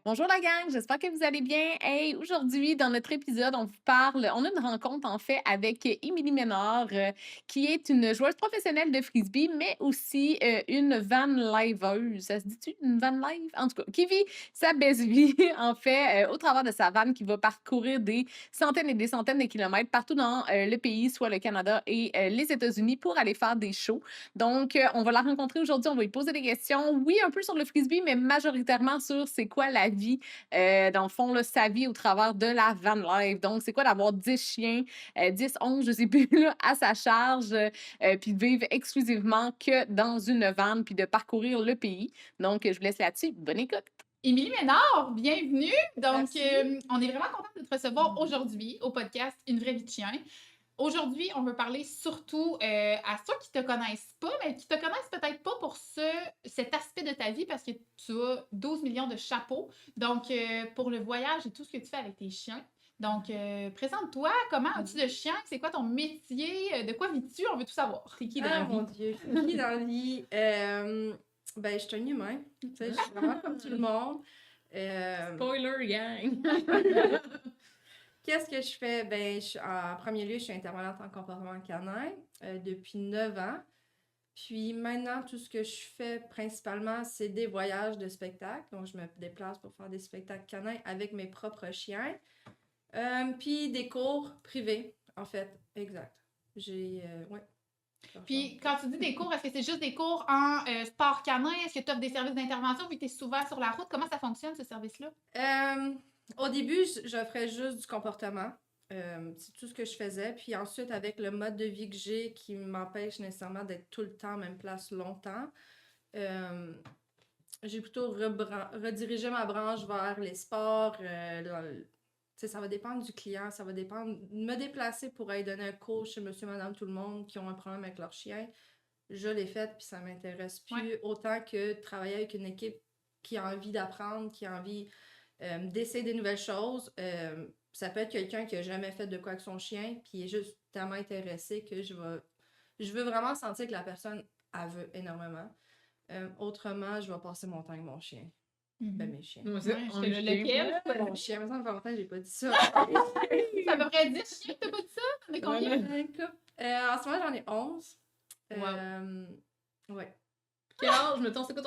Bonjour la gang, j'espère que vous allez bien. Hey, aujourd'hui, dans notre épisode, on a une rencontre en fait avec Émilie Ménard, qui est une joueuse professionnelle de frisbee, mais aussi une van liveuse. Ça se dit-tu, une van live? En tout cas, qui vit sa best vie, en fait, au travers de sa van, qui va parcourir des centaines et des centaines de kilomètres partout dans le pays, soit le Canada et les États-Unis, pour aller faire des shows. Donc, on va la rencontrer aujourd'hui, on va lui poser des questions, oui, un peu sur le frisbee, mais majoritairement sur c'est quoi la vie, dans le fond, là, sa vie au travers de la van life. Donc, c'est quoi d'avoir 10 chiens, 10, 11, je sais plus, là, à sa charge, puis de vivre exclusivement que dans une van, puis de parcourir le pays. Donc, je vous laisse là-dessus. Bonne écoute! Émilie Ménard, bienvenue. Donc, Merci. on est vraiment content de te recevoir aujourd'hui au podcast Une vraie vie de chien. Aujourd'hui, on veut parler surtout à ceux qui te connaissent pas, mais qui te connaissent peut-être pas pour cet aspect de ta vie parce que tu as 12 millions de chapeaux. Donc, pour le voyage et tout ce que tu fais avec tes chiens. Donc, présente-toi, comment as-tu de chiens? C'est quoi ton métier? De quoi vis-tu? On veut tout savoir. T'es qui dans Ah la vie? mon Dieu, je suis qui dans la vie? Ben, je suis un humain. Tu sais, je suis vraiment comme tout le monde. Spoiler, gang! Qu'est-ce que je fais? Ben, en premier lieu, je suis intervenante en comportement canin depuis 9 ans. Puis maintenant, tout ce que je fais principalement, c'est des voyages de spectacle. Donc, je me déplace pour faire des spectacles canins avec mes propres chiens. Puis des cours privés, en fait. Exact. Ouais. Puis, quand tu dis des cours, est-ce que c'est juste des cours en sport canin? Est-ce que tu offres des services d'intervention vu que tu es souvent sur la route? Comment ça fonctionne, ce service-là? Au début, j'offrais juste du comportement. C'est tout ce que je faisais. Puis ensuite, avec le mode de vie que j'ai qui m'empêche nécessairement d'être tout le temps à même place longtemps, j'ai plutôt redirigé ma branche vers les sports. Tu sais, ça va dépendre du client, ça va dépendre de me déplacer pour aller donner un cours chez monsieur, madame, tout le monde qui ont un problème avec leur chien. Je l'ai fait, puis ça m'intéresse plus autant que travailler avec une équipe qui a envie d'apprendre, qui a envie d'essayer des nouvelles choses. Ça peut être quelqu'un qui a jamais fait de quoi avec son chien, puis est juste tellement intéressé que je veux vraiment sentir que la personne, elle veut énormément. Autrement, je vais passer mon temps avec mon chien. Ben, mes chiens. Moi, Lequel? Mon chien, mais ça me fait longtemps que j'ai pas dit ça. Ça à peu près 10 chiens, t'as pas dit ça? T'en as combien? En ce moment, j'en ai 11. Ouais. Quel âge, mettons, c'est quoi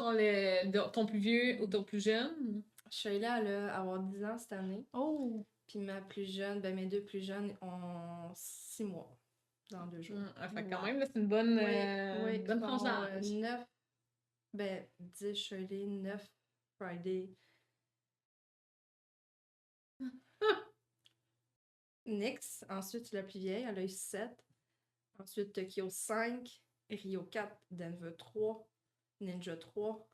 ton plus vieux ou ton plus jeune? Je suis allée à avoir 10 ans cette année. Oh! Puis ma plus jeune, mes deux plus jeunes ont 6 mois dans 2 jours. Fait quand même, là, c'est une bonne, bonne tranche d'âge. 9, 10 Shirley, 9 Friday. Nix, ensuite la plus vieille, elle a eu 7. Ensuite Tokyo 5, Rio 4, Denver 3, Ninja 3,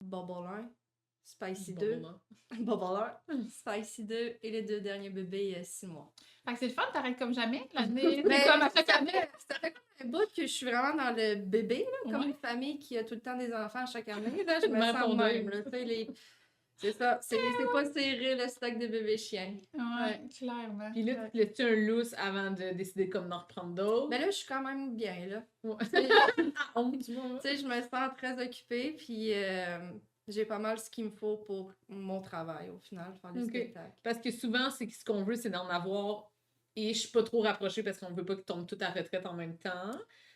Bubble 1, Spicy 2, Bubble 1, Spicy 2 et les 2 derniers bébés 6 mois. Fait que c'est le fun, t'arrêtes comme jamais. L'année, Mais comme à chaque année. ça fait comme un bout que je suis vraiment dans le bébé, là, comme une famille qui a tout le temps des enfants chaque année. Là, je me sens même. Là, c'est ça. C'est pas serré le stock de bébés chiens. Ouais, clairement. Puis là, tu laisses-tu un loose avant de décider comme d'en reprendre d'autres? Mais là, je suis quand même bien, là. Ouais. Tu sais, je me sens très occupée, puis j'ai pas mal ce qu'il me faut pour mon travail, au final, faire des spectacles. Parce que souvent, c'est que ce qu'on veut, c'est d'en avoir et je suis pas trop rapprochée parce qu'on veut pas qu'ils tombent tous à retraite en même temps.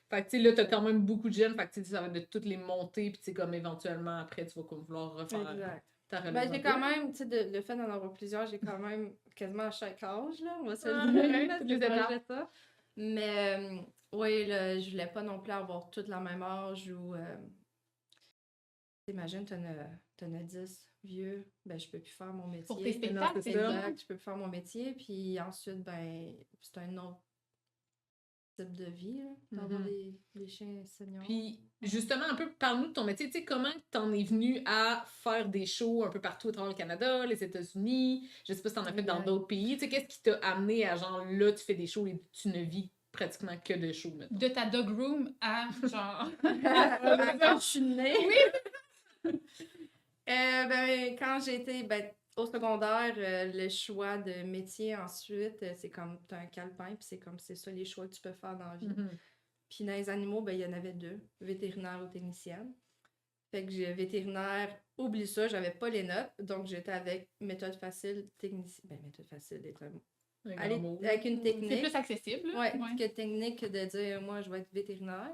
Fait que, tu sais, là, t'as quand même beaucoup de jeunes, fait que, tu sais, ça va être de toutes les monter, puis tu sais, comme éventuellement, après, tu vas comme vouloir refaire ta relève. J'ai quand même, tu sais, le fait d'en avoir plusieurs, j'ai quand même quasiment à chaque âge, là, on va se le dire, ça. Mais, oui, là, je voulais pas non plus avoir toutes la même âge ou... T'imagines, t'en as 10 vieux, je peux plus faire mon métier. Pour tes spectacles, c'est exact, je peux plus faire mon métier. Puis ensuite, c'est un autre type de vie, d'avoir des chiens seniors. Puis, justement, un peu, parle-nous de ton métier. Tu sais, comment t'en es venu à faire des shows un peu partout à travers le Canada, les États-Unis? Je sais pas si t'en as fait dans d'autres pays. Tu sais, qu'est-ce qui t'a amené à genre, là, tu fais des shows et tu ne vis pratiquement que de shows, mettons? De ta dog room à genre... Quand je suis née... Oui! Quand j'ai été au secondaire, le choix de métier ensuite, c'est comme t'as un calepin, puis c'est ça les choix que tu peux faire dans la vie. Puis dans les animaux, il y en avait 2, vétérinaire ou technicienne. Fait que j'ai vétérinaire, oublie ça, j'avais pas les notes. Donc, j'étais avec méthode facile, technicien. Ben, méthode facile, est un mot. Un Aller grand mot. avec une C'est technique. plus accessible. là. Ouais, Ouais. que technique que de dire, moi, je vais être vétérinaire.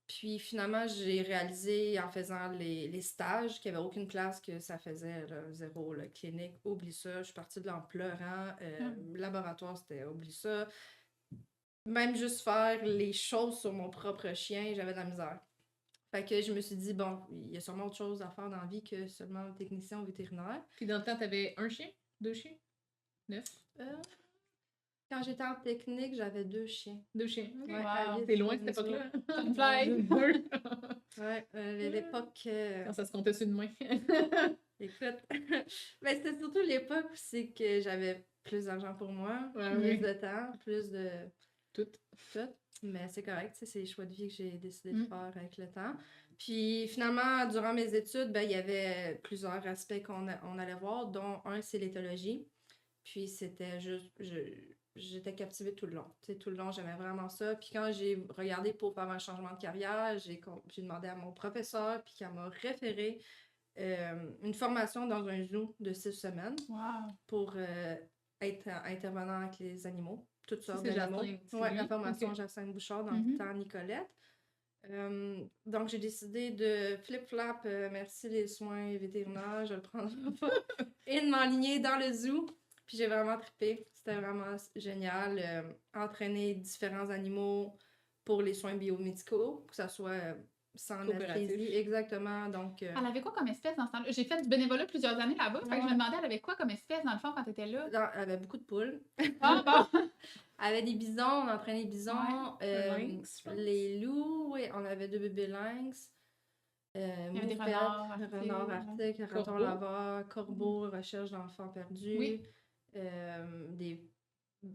Puis finalement, j'ai réalisé en faisant les stages qu'il n'y avait aucune classe que ça faisait là, zéro, là, clinique, oublie ça. Je suis partie de là en pleurant. Laboratoire, c'était oublie ça. Même juste faire les choses sur mon propre chien, j'avais de la misère. Fait que je me suis dit, bon, il y a sûrement autre chose à faire dans la vie que seulement le technicien ou vétérinaire. Puis dans le temps, t'avais un chien? 2 chiens? 9? Quand j'étais en technique, j'avais 2 chiens. 2 chiens. Ouais, Wow. à Alice, T'es loin je cette me souviens. époque-là? Fun fly. Ouais, l'époque... Quand ça se comptait sur une main. Écoute, mais c'était surtout l'époque où c'est que j'avais plus d'argent pour moi, Ouais, plus oui. de temps, plus de Tout. tout. Mais c'est correct, tu sais, c'est les choix de vie que j'ai décidé de Mm. faire avec le temps. Puis finalement, durant mes études, ben, il y avait plusieurs aspects on allait voir, dont un, c'est l'éthologie. Puis c'était juste, j'étais captivée tout le long. Tu sais, tout le long, j'aimais vraiment ça. Puis quand j'ai regardé pour faire un changement de carrière, j'ai demandé à mon professeur, puis qu'elle m'a référé une formation dans un zoo de 6 semaines Wow. pour être intervenant avec les animaux, toutes sortes c'est d'animaux. Jacinthe, c'est Ouais, lui? la formation Ok. Jacinthe Bouchard dans Mhm. le temps Nicolette. Donc, j'ai décidé de flip-flap, merci les soins vétérinaires, je le prendrai pas, et de m'enligner dans le zoo. Puis j'ai vraiment trippé. C'était vraiment génial. Entraîner différents animaux pour les soins biomédicaux, que ça soit sans Coopératif. anesthésie. Exactement. Donc, Elle avait quoi comme espèce dans ce temps-là? J'ai fait du bénévolat plusieurs années là-bas. Fait que je me Ouais. demandais, elle avait quoi comme espèce dans le fond quand t'étais là? elle avait beaucoup de poules. Ah bon! Elle avait des bisons, on entraînait les bisons. Ouais. Un lynx, je pense. Les loups, oui, on avait 2 bébés lynx. Il y avait des moufettes, renards arctiques, renards ouais. arctiques, raton Corbeaux. laveur, corbeaux, recherche d'enfants perdus. Oui. Des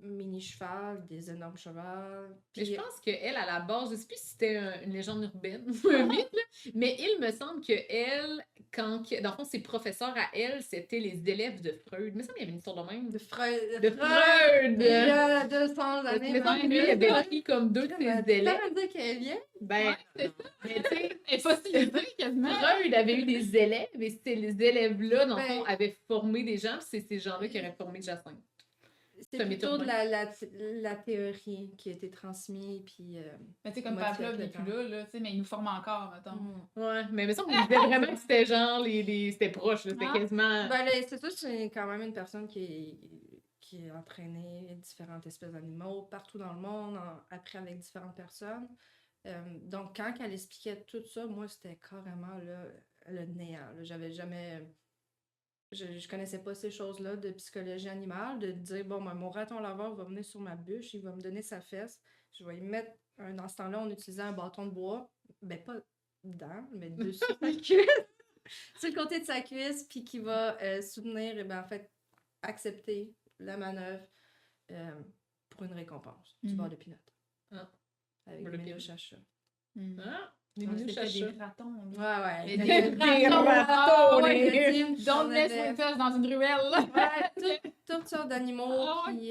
mini-chevals, des énormes chevals. Mais je Puis, pense qu'elle, à la base, je sais plus si c'était une légende urbaine ou un mythe, là, mais il me semble qu'elle, dans le fond, ses professeurs à elle, c'était les élèves de Freud. Il me semble qu'il y avait une histoire de même. de Freud. De Freud! Il y a 200 années. Il me semble que lui, il avait pris comme 2 de ses Tu élèves. à dire qu'elle est vieille? Ben, Ouais, c'est ça. mais tu sais, Elle est fossilisée quasiment. Freud avait eu des élèves et c'était les élèves-là, dans le fond, Ben- avaient formé des gens, puis c'est ces gens-là qui auraient formé Jacinthe. C'est un mythe plutôt de urbain. la théorie qui a été transmise. Puis, Mais tu sais, comme Moi, Pavlov c'est n'est plus là, tu sais, mais il nous forme encore, mettons. Ouais, mais il me semble qu'on disait vraiment que c'était genre, c'était proche, là, c'était Ah. quasiment... Ben, là, c'est sûr, c'est quand même une personne qui a entraîné différentes espèces d'animaux partout dans le monde, appris avec différentes personnes. Donc, quand elle expliquait tout ça, moi, c'était carrément là, le néant. Là. J'avais jamais... Je connaissais pas ces choses-là de psychologie animale, de dire, bon, ben, mon raton laveur va venir sur ma bûche, il va me donner sa fesse, je vais y mettre, dans ce temps-là, on utilisait un bâton de bois, ben pas dedans, mais dessus sa cuisse, sur le côté de sa cuisse, puis qui va soutenir, et ben en fait, accepter la manœuvre pour une récompense, du Mhm. beurre de pinot. Ah. Avec Beurre des de minous pinot. chacha. Ah, des Ouais, minous C'était chacha. des ratons. Ouais, ouais. Mais Des- des ratons, ouais, les- des teams, Don't on mess avait- with us dans une ruelle. Ouais, toutes sortes d'animaux. Ah ouais. Puis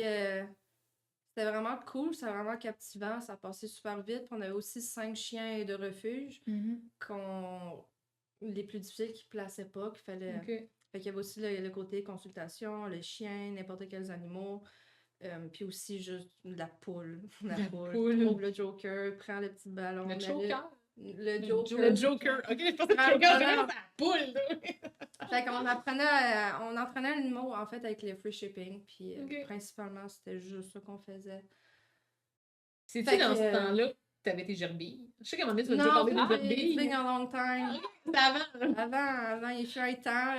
c'était vraiment cool, c'était vraiment captivant, ça passait super vite. Puis on avait aussi 5 chiens de refuge les plus difficiles qui ne plaçaient pas, qu'il fallait. Ok. Fait qu'il y avait aussi le côté consultation, le chien, n'importe quels animaux. Puis aussi juste la poule. La poule. poule. Trouve le Joker, prends le petit ballon. Le mets-le- choker. Le Le Joker. Le Joker. Ok, je pensais que Ah, le Joker, non, non. c'est la poule. là. Fait qu'on on entraînait l'animal en fait avec les free shipping, puis Ok. principalement c'était juste ça qu'on faisait. C'est-tu Fait dans que, ce temps-là que t'avais tes gerbilles? Je sais qu'à un moment donné, tu m'as Non, déjà parlé de it's been gerbilles. a long time. C'était avant, là. Avant, il fut un temps,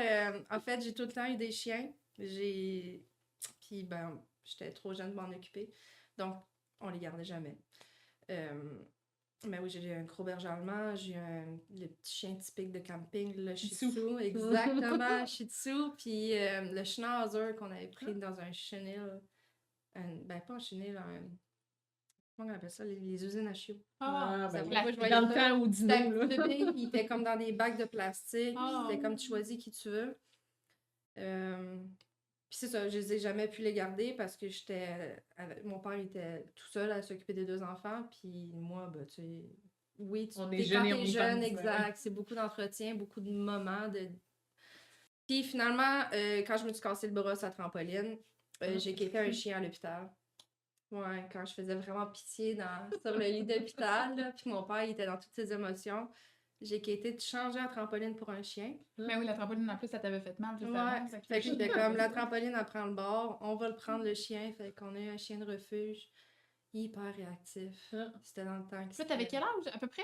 en fait, j'ai tout le temps eu des chiens. Puis ben, j'étais trop jeune pour m'en occuper, donc on les gardait jamais. Mais oui, j'ai un gros berger allemand, j'ai le petit chien typique de camping, le Shih Shih Tzu. Tzu, exactement, Shih Tzu, puis le Schnauzer qu'on avait pris dans un chenil, ben pas un chenil, comment on appelle ça, les usines à chiots. Ah, Ça ben, fait pas, je voyais dans le ça. temps au C'était un dîner, là. petit bébé, il était comme dans des bacs de plastique, Ah. c'était comme tu choisis qui tu veux. Puis c'est ça, je les ai jamais pu les garder parce que mon père était tout seul à s'occuper des 2 enfants, puis moi, ben, tu sais, oui, On est t'es jeune quand et on t'es est jeune, fans, ouais. exact. C'est beaucoup d'entretien, beaucoup de moments de. Puis finalement, quand je me suis cassé le bras sur la trampoline, j'ai quitté un chien à l'hôpital. Ouais, quand je faisais vraiment pitié sur le lit d'hôpital, là, puis mon père, il était dans toutes ses émotions. J'ai quitté de changer la trampoline pour un chien. Mais oui, la trampoline, en plus, ça t'avait fait mal juste Ouais, avant. fait que j'étais comme, la trampoline, elle prend le bord, on va le prendre le chien, fait qu'on a eu un chien de refuge, hyper réactif. Ah. C'était dans le temps que Puis t'avais quel âge, à peu près?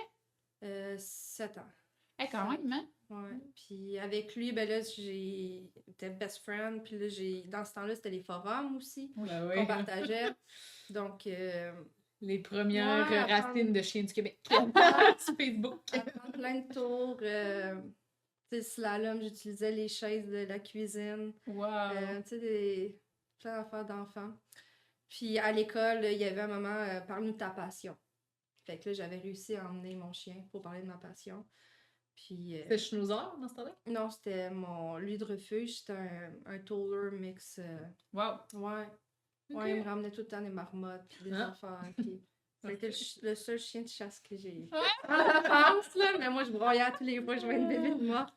7 ans. Quand même, hein? Ouais. Puis avec lui, ben là, j'étais best friend, puis là, dans ce temps-là, c'était les forums aussi Ben qu'on oui. partageait. Donc, Les premières Ouais, racines de chiens du Québec. à Sur Facebook. prendre plein de tours, tu sais, slalom, j'utilisais les chaises de la cuisine. Wow! Tu sais, plein d'affaires d'enfants. Puis à l'école, il y avait un moment, parle-nous de ta passion. Fait que là, j'avais réussi à emmener mon chien pour parler de ma passion. Puis. C'était Schnauzer dans ce temps-là? Non, c'était mon lieu de refuge. C'était un toller mix. Wow! Ouais. Ok. Ouais, il me ramenait tout le temps des marmottes, puis des Ah. affaires. Puis. C'était le seul chien de chasse que j'ai eu. Ouais. En enfance, là, mais moi, je broyais tous les fois, je voyais une bébé de mort.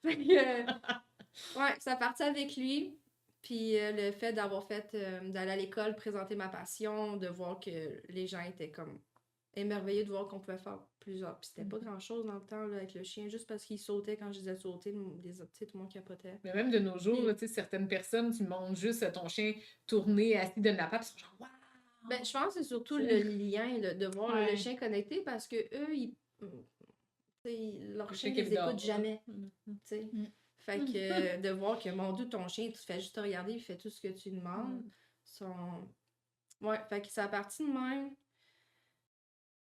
Fait que, ouais, ça partit avec lui. Puis le fait d'avoir fait, d'aller à l'école, présenter ma passion, de voir que les gens étaient comme émerveillés de voir qu'on pouvait faire plusieurs. Puis c'était pas grand-chose dans le temps là, avec le chien, juste parce qu'il sautait quand je disais sauter, tu sais, tout le monde capotait. Mais même de nos jours, là, tu sais, certaines personnes, tu montres juste ton chien tourner, assis de la pape, ils sont genre, waouh! Ben, je pense que c'est surtout C'est- le lien de voir Ouais. le chien connecté parce que eux, tu sais, leur Le chien, chien ils qui dort. écoutent jamais. Mm. Tu sais. Mm. Fait que de voir que mon doux, ton chien, tu fais juste te regarder, il fait tout ce que tu demandes. Ouais, fait que ça a parti de même.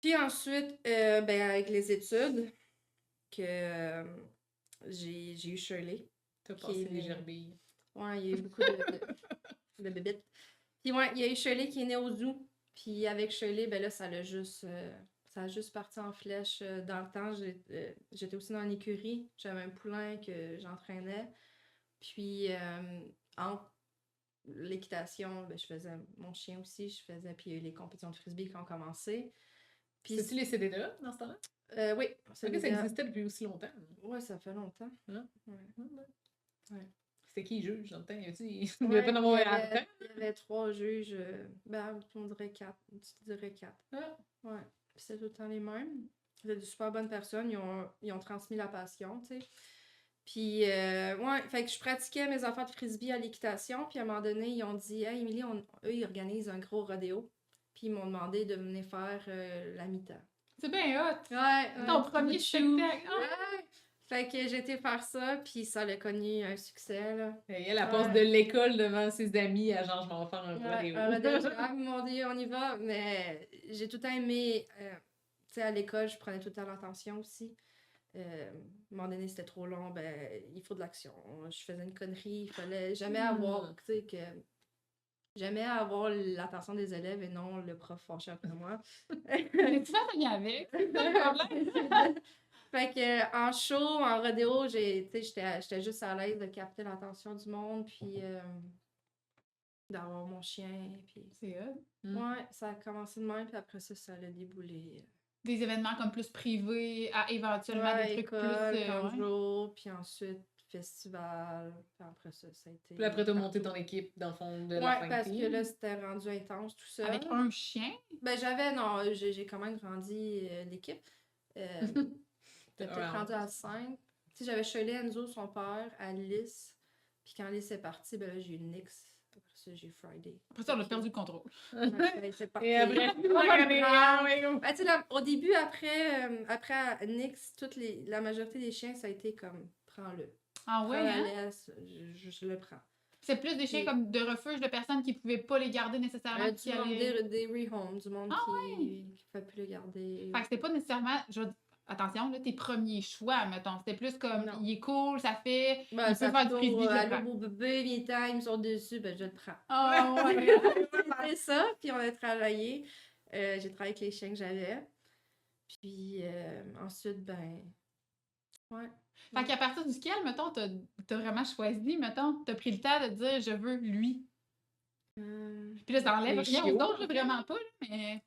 Puis ensuite, ben, avec les études, que j'ai eu Shirley. T'as Qui passé est les né- gerbilles. Ouais, il y a eu beaucoup de bébites. Puis ouais, il y a eu Shirley qui est née au zoo. Puis avec Shirley, ben là, ça a juste parti en flèche. Dans le temps, j'étais aussi dans l'écurie. J'avais un poulain que j'entraînais. Puis entre l'équitation, ben, je faisais mon chien aussi, puis il y a eu les compétitions de frisbee qui ont commencé. Puis C'est-tu les CDDA dans ce temps-là? oui, Ça existait depuis aussi longtemps. Ouais, ça fait longtemps. Ah. Ouais. Ouais. C'était qui juge dans le temps? Il Ouais, devait pas en avoir il y un avait- temps. il y avait 3 juges, ben, on dirait 4. Tu dirais 4. Ah. Ouais. Puis c'était tout le temps les mêmes. C'était de super bonnes personnes. Ils ont transmis la passion, tu sais. Puis, ouais, fait que je pratiquais mes affaires de frisbee à l'équitation. Puis à un moment donné, ils ont dit, hey, Émilie, eux, ils organisent un gros rodéo. Puis ils m'ont demandé de venir faire la mi-temps. C'est bien hot! Ouais, Ton un premier petit bout de chou. spectacle! Ah! Ouais. Fait que j'ai été faire ça, puis ça a connu un succès, là. Et elle, elle passe de l'école devant ses amis à genre, je vais en faire un Ouais, rodéo. un rodéo. Ils m'ont dit, on y va, mais j'ai tout le temps aimé. Tu sais, à l'école, je prenais tout le temps l'attention aussi. À un moment donné, c'était trop long, ben, il faut de l'action. Je faisais une connerie, il fallait jamais avoir, tu sais, que. Jamais avoir l'attention des élèves et non le prof fâché après moi. Mais tu vas venir avec, c'est pas le problème! Fait que en show, en rodéo, j'étais juste à l'aise de capter l'attention du monde, puis d'avoir mon chien, puis... C'est hot. Ouais, ça a commencé de même, puis après ça, ça a déboulé. Des événements comme plus privés, à éventuellement des trucs école, plus... camp de ouais. jour, puis ensuite festival, puis après ça, ça a été... Puis après, t'as monté partout. ton équipe, dans le fond, de la Ouais, fin parce que là, c'était rendu intense tout ça. Avec un chien. Ben non, j'ai quand même grandi l'équipe. T'es peut-être rendu à 5. Tu sais, j'avais Shirley, Enzo, son père, Alice. Puis quand Alice est partie, ben là, j'ai eu Nix. Après ça, j'ai eu Friday. Après ça, on a perdu le contrôle. Ouais, c'est parti. Et après, Ben, tu sais, au début, après Nix, la majorité des chiens, ça a été comme, prends-le. Ah ouais, Prends la hein? laisse, je le prends. C'est plus des chiens Puis- comme de refuge de personnes qui pouvaient pas les garder nécessairement. Du monde des rehomes, du monde qui ne pouvait plus le garder. Fait que c'était pas nécessairement... Attention, là, tes premiers choix, mettons. C'était plus comme, Non. il est cool, ça fait... Ben, il ça peut faire du plutôt, frisbee, je le allô, prends. beau bébé, viens temps, ils me sont dessus, ben je le prends. Ah ouais! C'était ça, puis on a travaillé. J'ai travaillé avec les chiens que j'avais. Puis ensuite, ben... Ouais. Fait qu'à partir duquel, mettons, t'as vraiment choisi, mettons, t'as pris le temps de dire, je veux lui. Puis là, ça enlève Les rien aux chiots, autres, là, vraiment pas, là, mais...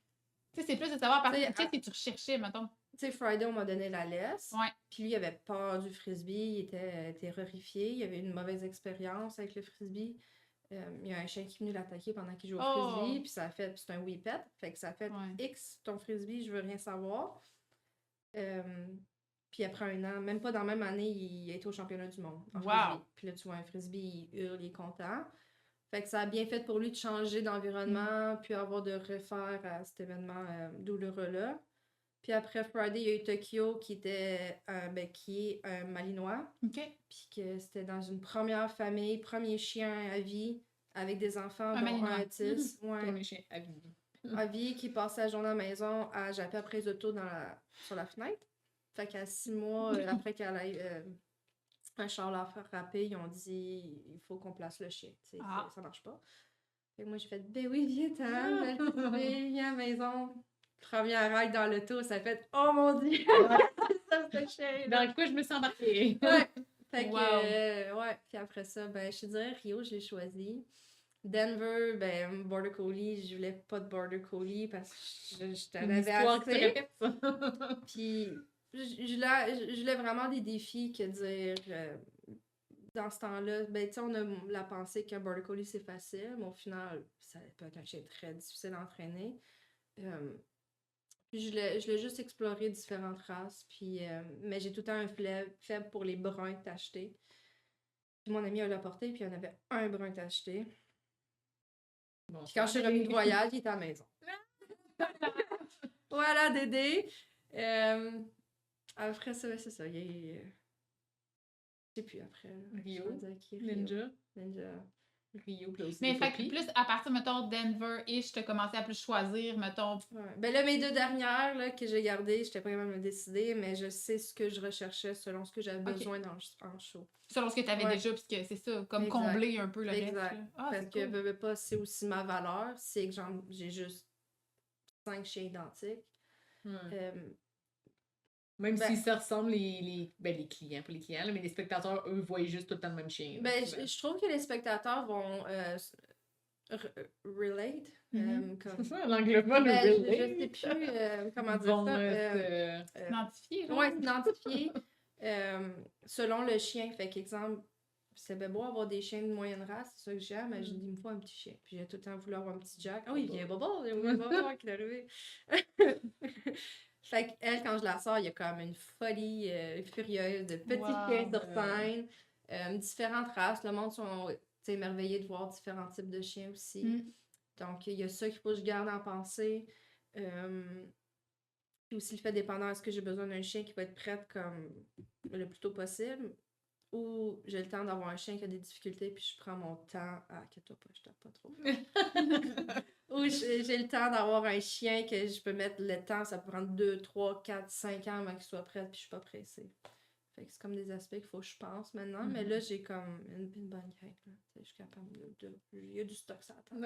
Tu sais, c'est plus de savoir, T'sais, qu'est-ce que tu recherchais, mettons. sais, Friday, on m'a donné la laisse. Ouais. Puis lui, il avait peur du frisbee. Il était terrifié. Il avait une mauvaise expérience avec le frisbee. Il y a un chien qui est venu l'attaquer pendant qu'il jouait au frisbee. Oh! Puis ça a fait... puis c'est un whippet. Fait que ça a fait Ouais. X ton frisbee, je veux rien savoir. Euh, Puis après un an, même pas dans la même année, il a été au championnat du monde en Wow! frisbee. Puis là, tu vois un frisbee, il hurle, il est content. Fait que ça a bien fait pour lui de changer d'environnement, puis avoir de refaire à cet événement douloureux-là. Puis après Friday, il y a eu Tokyo qui était qui est un Malinois. OK. Puis que c'était dans une première famille, premier chien à vie, avec des enfants, Un dont Malinois. un autiste. Ouais. Premier chien à vie. À vie qui passait la journée à la maison à japper après les autos sur la fenêtre. Fait qu'à 6 mois, après qu'elle ait un char l'a frappé, ils ont dit il faut qu'on place le chien. Tu sais, Ah. ça marche pas. Fait que moi, j'ai fait ben oui, viens-t'en, belle petite fille, viens à la maison. Première ride dans l'auto, ça fait oh mon dieu, ça fait chien. Dans quoi je me suis embarquée? Ouais. Fait que, Wow. ouais. Puis après ça, ben, je te dirais Rio, je l'ai choisi. Denver, ben, Border Collie, je voulais pas de Border Collie parce que je t'en Une avais histoire qui se assez. répète, ça. Puis je voulais vraiment des défis que dire dans ce temps-là, ben, tu sais, on a la pensée qu'un Border Collie c'est facile, mais au final, ça peut être un chien très difficile à entraîner. Puis je voulais juste explorer différentes races, puis, mais j'ai tout le temps un faible pour les bruns tachetés. Puis mon ami l'a porté, puis il y en avait un brun tacheté. Bon, Puis quand je suis revenue de voyage, il était à la maison. Voilà, Dédé. Après ça, c'est ça. Je sais plus après. Là. Rio, Je vais dire qui, Ninja. Ninja. Rio, puis aussi Mais des fait que copies. plus à partir, mettons, Denver-ish, t'as commencé à plus choisir, mettons. Ouais. Ben là, mes 2 dernières là, que j'ai gardées, j'étais pas capable de me décider, mais je sais ce que je recherchais selon ce que j'avais Ok. besoin en show. Selon ce que t'avais Ouais. déjà, puisque c'est ça, comme Exact. combler un peu le Exact. reste. Là. Ah, Parce c'est que cool. veux pas, c'est aussi ma valeur, c'est que j'ai juste 5 chiens identiques. Même Ben- si ça ressemble, les clients, pas les clients, là, mais les spectateurs, eux, voient juste tout le temps le même chien. Ben, souvent. je trouve que les spectateurs vont relate. Mhm. Comme... C'est ça, l'anglophone, Ben, le je relate. sais plus comment dire Vont, ça. Identifié, genre. Ouais, s'identifier selon le chien. Fait qu'exemple, c'est bien beau avoir des chiens de moyenne race, c'est ça que j'aime, mais j'ai dit, il me faut un petit chien. Puis j'ai tout le temps voulu avoir un petit Jack. Ah oui, il vient Bobo, il vient Bobo qui est arrivé. Fait qu'elle, quand je la sors, il y a comme une folie furieuse de petits Wow. chiens sur scène, différentes races. Le monde sont émerveillés de voir différents types de chiens aussi. Mm. Donc, il y a ça qu'il faut que je garde en pensée. Puis aussi le fait dépendant, est-ce que j'ai besoin d'un chien qui va être prêt comme le plus tôt possible ou j'ai le temps d'avoir un chien qui a des difficultés puis je prends mon temps. Ah, inquiète-toi pas, je tape pas trop. Ou j'ai le temps d'avoir un chien que je peux mettre le temps, ça peut prendre 2, 3, 4, 5 ans avant qu'il soit prêt puis je suis pas pressée. Fait que c'est comme des aspects qu'il faut que je pense maintenant, mais là j'ai comme une bonne gang. Je suis capable il y a du stock ça attend.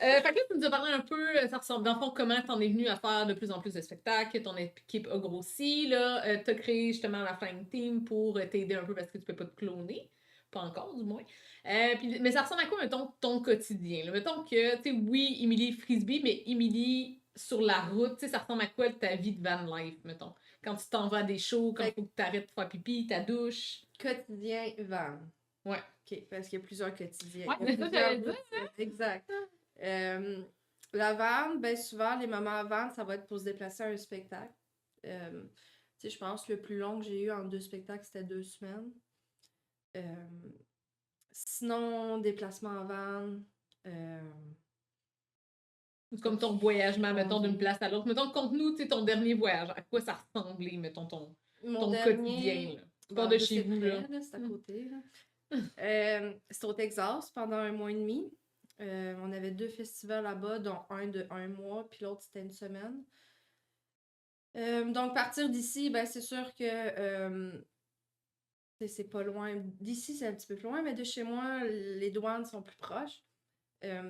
Fait que là, tu nous as parlé un peu, ça ressemble dans le fond, comment t'en es venu à faire de plus en plus de spectacles, ton équipe a grossi, là, t'as créé justement la Flying Team pour t'aider un peu parce que tu peux pas te cloner, pas encore du moins. Mais ça ressemble à quoi, mettons, ton quotidien? Là? Mettons que, tu sais, oui, Émilie Frisbee, mais Émilie sur la route, tu sais, ça ressemble à quoi ta vie de van life, mettons? Quand tu t'en vas à des shows, quand il faut que tu arrêtes de faire pipi, ta douche. Quotidien van. Ouais. OK, parce qu'il y a plusieurs quotidiens. Ouais, Il y a c'est ça, plusieurs j'allais dire. routines. Exact. La van, ben souvent, les moments à van, ça va être pour se déplacer à un spectacle. Tu sais, je pense que le plus long que j'ai eu en 2 spectacles, c'était 2 semaines. Sinon, déplacement en van. C'est comme ton voyagement, mettons, d'une place à l'autre. Mettons, conte-nous, tu sais, ton dernier voyage. À quoi ça ressemblait, mettons, ton quotidien, là. Tu pars de chez vous, là. C'est à côté, là. C'était au Texas pendant 1 mois et demi. On avait 2 festivals là-bas, dont un de 1 mois, puis l'autre, c'était 1 semaine. Donc, partir d'ici, ben, c'est sûr que c'est pas loin. D'ici, c'est un petit peu plus loin, mais de chez moi, les douanes sont plus proches.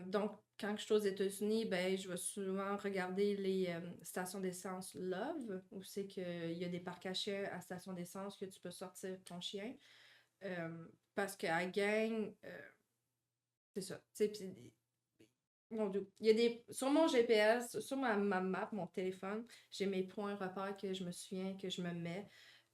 Donc, quand je suis aux États-Unis, ben, je vais souvent regarder les stations d'essence Love, où c'est qu'il y a des parcs à chiens à station d'essence que tu peux sortir ton chien. Parce qu'à gang, c'est ça. Mon Dieu. Il y a des... Sur mon GPS, sur ma map, mon téléphone, j'ai mes points repères que je me souviens, que je me mets.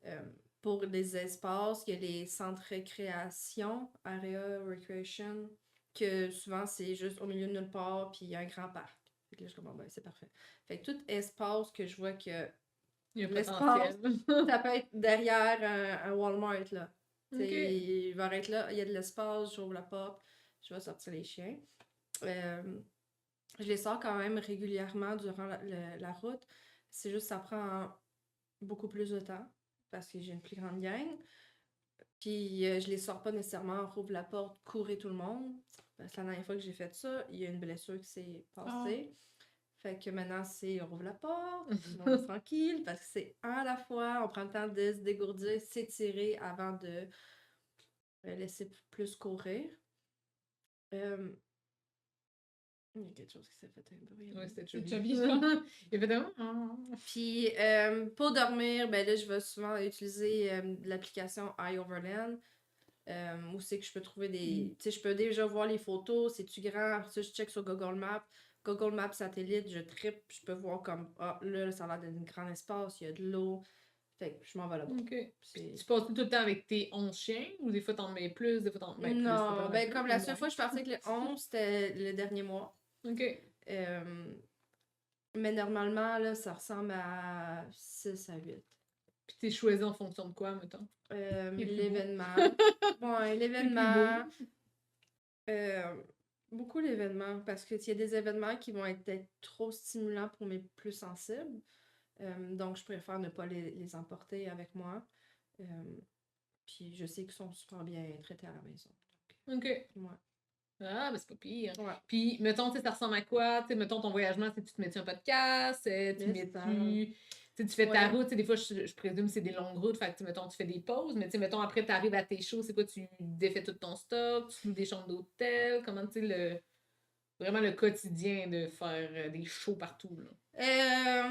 Euh, pour les espaces, il y a les centres récréation, area recreation, que souvent c'est juste au milieu de nulle part, puis il y a un grand parc. Fait que là, je suis comme, bon, ben, c'est parfait. Fait que tout espace que je vois que Il y a un l'espace, potentiel. ça peut être derrière un Walmart, là. OK. Il va être là, il y a de l'espace, j'ouvre la porte, je vais sortir les chiens. Euh, je les sors quand même régulièrement durant la route. C'est juste que ça prend beaucoup plus de temps parce que j'ai une plus grande gang. Puis je les sors pas nécessairement, rouvre la porte, courir tout le monde. Parce que la dernière fois que j'ai fait ça, il y a une blessure qui s'est passée. Fait que maintenant, c'est on rouvre la porte, on est tranquille, parce que c'est un à la fois, on prend le temps de se dégourdir, s'étirer avant de laisser plus courir. Il y a quelque chose qui s'est fait un bruit. Ouais, c'était C'est Chubby. Chubby, je pense. Évidemment. Puis pour dormir, ben là, je vais souvent utiliser l'application iOverland. Où c'est que je peux trouver des. Tu sais, je peux déjà voir les photos, c'est-tu grand? Ça, je check sur Google Maps. Google Maps satellite, je trippe, je peux voir comme, ah, là, ça a l'air d'un grand espace, il y a de l'eau. Fait que je m'en vais là-bas. OK. C'est... Tu passes tout le temps avec tes 11 chiens ou des fois t'en mets plus, des fois t'en mets plus? Non, ben comme la seule fois. fois que je suis partie avec les 11, c'était le dernier mois. OK. Mais normalement, là, ça ressemble à 6 à 8. Puis t'es choisi en fonction de quoi, mettons? Les plus L'événement. Ouais, Les plus l'événement. Beaucoup l'événement, parce qu'il y a des événements qui vont être peut-être trop stimulants pour mes plus sensibles. Donc, je préfère ne pas les emporter avec moi. Puis, je sais qu'ils sont super bien traités à la maison. OK. Ouais. Ah, ben c'est pas pire. Ouais. Puis, mettons, tu sais, ça ressemble à quoi? Tu sais, mettons, ton voyagement, c'est tu te mets-tu un podcast? Tu Yes, mets-tu... Tu sais, tu fais ta Ouais. route, tu sais, des fois, je présume que c'est des longues routes, fait que, tu sais, mettons, tu fais des pauses, mais tu sais, mettons, après, tu arrives à tes shows, c'est quoi, tu défais tout ton stock, tu loues des chambres d'hôtel, comment, tu sais, vraiment le quotidien de faire des shows partout, là.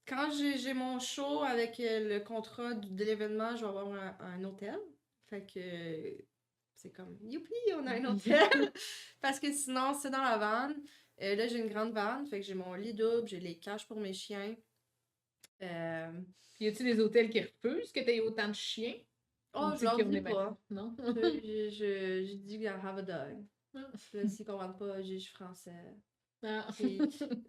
Quand j'ai mon show avec le contrat de l'événement, je vais avoir un hôtel. Fait que c'est comme, youpi, on a un hôtel! Parce que sinon, c'est dans la van. Là, j'ai une grande van, fait que j'ai mon lit double, j'ai les cages pour mes chiens. Puis, y a-tu des hôtels qui refusent que tu aies autant de chiens? Oh, Ou je tu sais, leur qui ont dis des pas. Non? Je dis I have a dog. Ah. Puis là, s'ils comprennent pas, je suis français. Ah. Puis,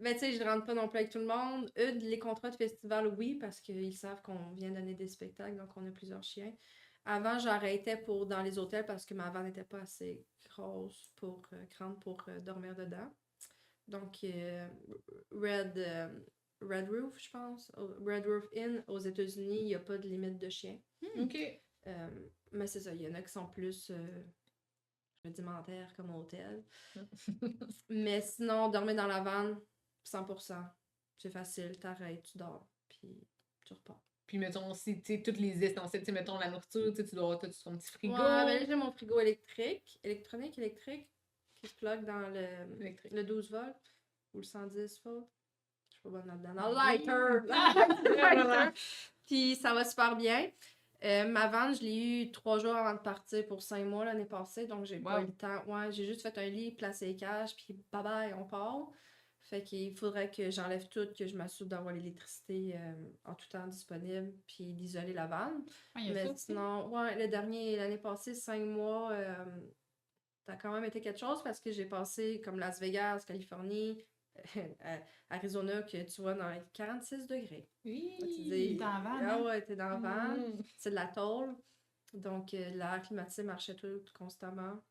ben, tu sais, je rentre pas non plus avec tout le monde. Eux, les contrats de festival, oui, parce qu'ils savent qu'on vient donner des spectacles, donc on a plusieurs chiens. Avant, j'arrêtais dans les hôtels parce que ma van n'était pas assez grosse grande pour dormir dedans. Donc, Red Roof, je pense. Red Roof Inn, aux États-Unis, il n'y a pas de limite de chiens. OK. Mais c'est ça, il y en a qui sont plus rudimentaires comme hôtel. Mais sinon, dormir dans la van, 100%. C'est facile, t'arrêtes, tu dors, puis tu repars. Puis mettons aussi, tu sais, toutes les essentiels, tu sais, mettons la nourriture, tu sais, tu dois avoir tout ton petit frigo. Ouais, ben là, j'ai mon frigo électrique, qui se plug dans le 12 volts ou le 110 volts. Je suis pas bonne là-dedans. Dans le lighter! Puis ça va super bien. Ma vanne, je l'ai eu 3 jours avant de partir pour 5 mois l'année passée, donc j'ai pas eu le temps. Ouais, j'ai juste fait un lit, placé les cages, puis bye bye, on part. Fait qu'il faudrait que j'enlève tout, que je m'assure d'avoir l'électricité en tout temps disponible, puis d'isoler la vanne. Mais sinon, ouais, l'année passée, 5 mois, ça a quand même été quelque chose parce que j'ai passé comme Las Vegas, Californie, Arizona, que tu vois dans les 46 degrés. Oui, Tu dis, dans la van, ah hein? ouais, t'es dans la van, Mm. c'est de la tôle. Donc, l'air climatisé marchait tout constamment.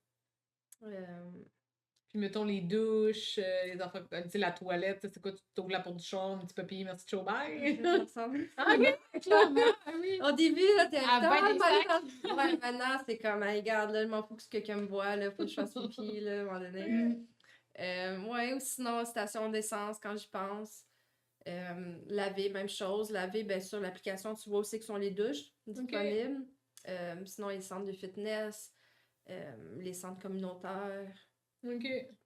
Puis mettons les douches, les enfants, tu sais, la toilette, c'est quoi, tu t'ouvres la porte du char, un petit papier, merci, ciao, bye. ça ressemble. Ah, ok, clairement, ah oui. Au début, là, t'es À bas des sacs. Ouais, maintenant, c'est comme, hey, regarde, là, je m'en fous que quelqu'un me voit, là, faut que je fasse pipi, là, à un moment donné. Ouais, ou sinon, station d'essence, quand j'y pense. Laver, même chose. Laver, bien sûr, l'application, tu vois aussi que sont les douches disponibles. Sinon, les centres de fitness, les centres communautaires. OK.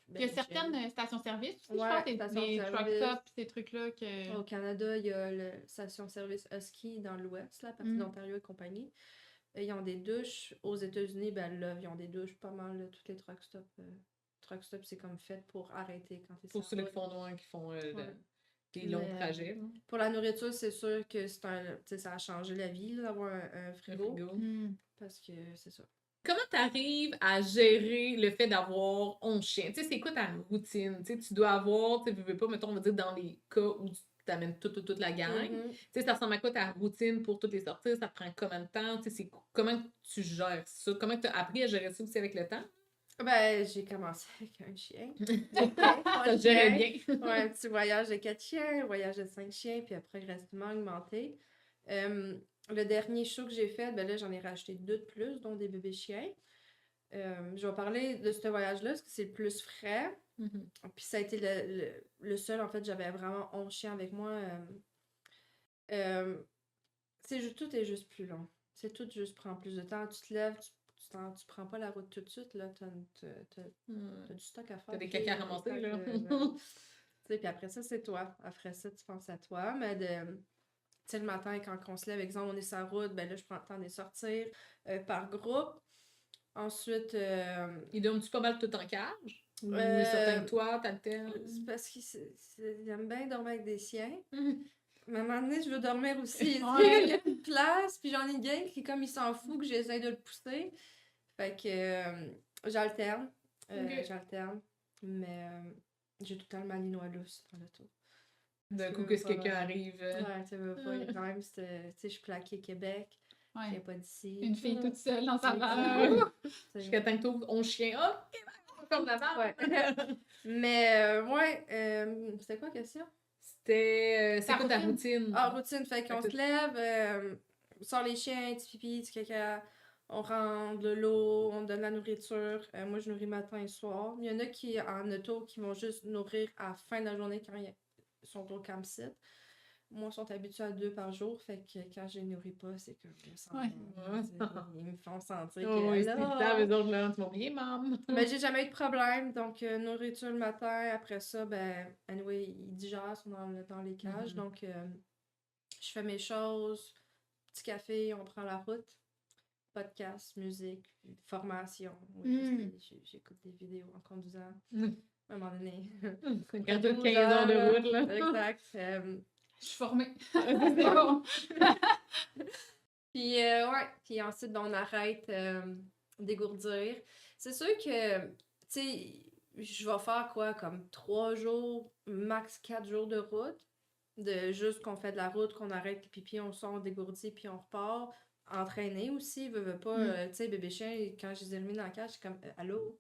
Il y a certaines stations-service aussi, Ouais, je pense, des truck stations-service. stops, ces trucs-là que... Au Canada, il y a la station-service Husky dans l'Ouest, la partie d'Ontario et compagnie. Ils ont des douches. Aux États-Unis, ben là, ils ont des douches pas mal, là, toutes les truck stops. truck stop, c'est comme fait pour arrêter quand t'es Pour sur ceux la qui route. font loin, qui font Ouais. des longs Mais trajets, là. pour la nourriture, c'est sûr que c'est tu sais, ça a changé la vie là, d'avoir un Un frigo. frigo. Parce que c'est ça. Comment t'arrives à gérer le fait d'avoir 11 chiens? Tu sais, c'est quoi ta routine? Tu sais, tu dois avoir, tu sais, veux pas, mettons, on va dire, dans les cas où tu t'amènes toute la gang. Mhm. Tu sais, ça ressemble à quoi ta routine pour toutes les sorties? Ça prend combien de temps? Tu sais, comment tu gères ça? Comment tu as appris à gérer ça aussi avec le temps? Ben, j'ai commencé avec un chien. Ça se gérait bien. Ouais, un petit voyage de 4 chiens, un voyage de 5 chiens, puis après, progressivement augmenté. Le dernier show que j'ai fait, ben là, j'en ai racheté 2 de plus, dont des bébés chiens. Je vais parler de ce voyage-là, parce que c'est le plus frais. Mhm. Puis ça a été le seul, en fait, j'avais vraiment 11 chiens avec moi. Tout est juste plus long. C'est tout juste prend plus de temps. Tu te lèves, tu prends pas la route tout de suite, là. T'as du stock à faire. T'as des caca à ramasser, là. Tu sais, puis après ça, c'est toi. Après ça, tu penses à toi. Mais tu sais, le matin, quand on se lève, exemple, on est sur la route, ben là, je prends le temps de sortir par groupe. Ensuite, Ils dorment-tu pas mal tout en cage? Ou Euh, certains avec toi, t'alternes? c'est parce qu'ils aiment bien dormir avec des siens. Mhm. Mais à un moment donné, je veux dormir aussi. Ouais. Il y a une place, puis j'en ai une gang qui, comme il s'en fout, que j'essaie de le pousser. Fait que j'alterne. Ok. J'alterne. Mais j'ai tout le temps le malinois lousse dans l'auto. D'un coup, veux que si pas, quelqu'un arrive. Ouais, tu veux pas. Il y a quand même, tu sais, je suis plaquée Québec. Je Ouais. viens pas d'ici. Une fille toute seule dans sa Ouais. vanne. Jusqu'à temps que t'ouvres 11 chiens. OK, on ferme la vanne. Ouais. Mais, ouais, c'était quoi la question? C'est Ta quoi ta routine? routine? Ah, routine, fait qu'on Fait se que- lève, on sort les chiens, petit pipi, petit caca, on rentre de l'eau, on donne la nourriture. Moi, je nourris matin et soir. Il y en a qui, en auto, qui vont juste nourrir à la fin de la journée quand ils sont au campsite. Moi, ils sont habitués à 2 par jour, fait que quand je les nourris pas, c'est que je me sens Ouais. mal. Ils me font sentir Oh, que oui, c'est là... ça, eux autres, là, tu m'as oublié, maman. Mais j'ai jamais eu de problème, donc nourriture le matin, après ça, ben, anyway, ils digèrent, sont dans les cages, Mhm. donc je fais mes choses, petit café, on prend la route, podcast, musique, formation, oui, j'écoute des vidéos en conduisant, à un moment donné. Quand t'as 15 heures de route, là. Exact. Je suis formée. C'est C'est bon. Puis, ouais, puis ensuite, ben, on arrête dégourdir. C'est sûr que, tu sais, je vais faire quoi, comme 3 jours, max 4 jours de route, de juste qu'on fait de la route, qu'on arrête le pipi, on sort, on dégourdit, puis on repart. Entraîner aussi, veut pas, tu sais, bébé chien, quand je les ai remis dans la cage, c'est comme, allô,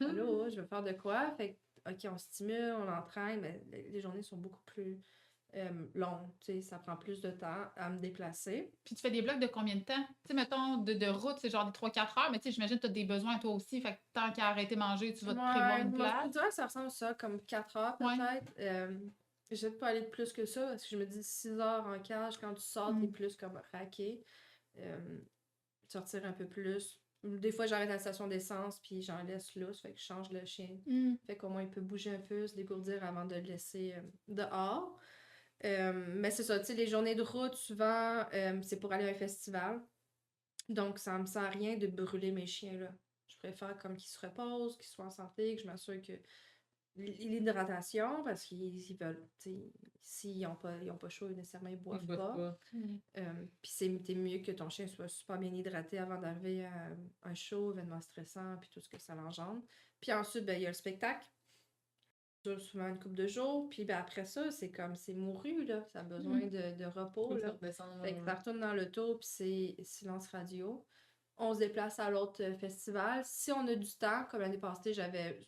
allô, je veux faire de quoi? Fait que, ok, on stimule, on entraîne, mais les journées sont beaucoup plus longues, tu sais, ça prend plus de temps à me déplacer. Puis tu fais des blocs de combien de temps? Tu sais, mettons, de route, c'est genre des 3-4 heures, mais tu sais, j'imagine que tu as des besoins toi aussi. Fait que tant qu'à arrêter de manger, tu vas te prévoir une Moi, je place. dirais que ça ressemble à ça, comme 4 heures Ouais. peut-être. Je vais pas aller de plus que ça, parce que je me dis 6 heures en cage, quand tu sors, t'es plus comme raqué. Sortir un peu plus. Des fois, j'arrête à la station d'essence, puis j'en laisse lousse, fait que je change le chien. Fait qu'au moins, il peut bouger un peu, se dégourdir avant de le laisser dehors. Mais c'est ça, tu sais, les journées de route, souvent, c'est pour aller à un festival. Donc, ça me sert à rien de brûler mes chiens, là. Je préfère comme qu'ils se reposent, qu'ils soient en santé, que je m'assure que l'hydratation, parce qu'ils veulent, tu sais, s'ils n'ont pas chaud, nécessairement, ils boivent pas. Puis c'est mieux que ton chien soit super bien hydraté avant d'arriver à un show, événement stressant, puis tout ce que ça l'engendre. Puis ensuite, ben, il y a le spectacle. Ça dure souvent une couple de jours. Puis ben, après ça, c'est comme, c'est mouru, là. Ça a besoin de repos, là. Fait que ça retourne dans l'auto, puis c'est silence radio. On se déplace à l'autre festival. Si on a du temps, comme l'année passée, j'avais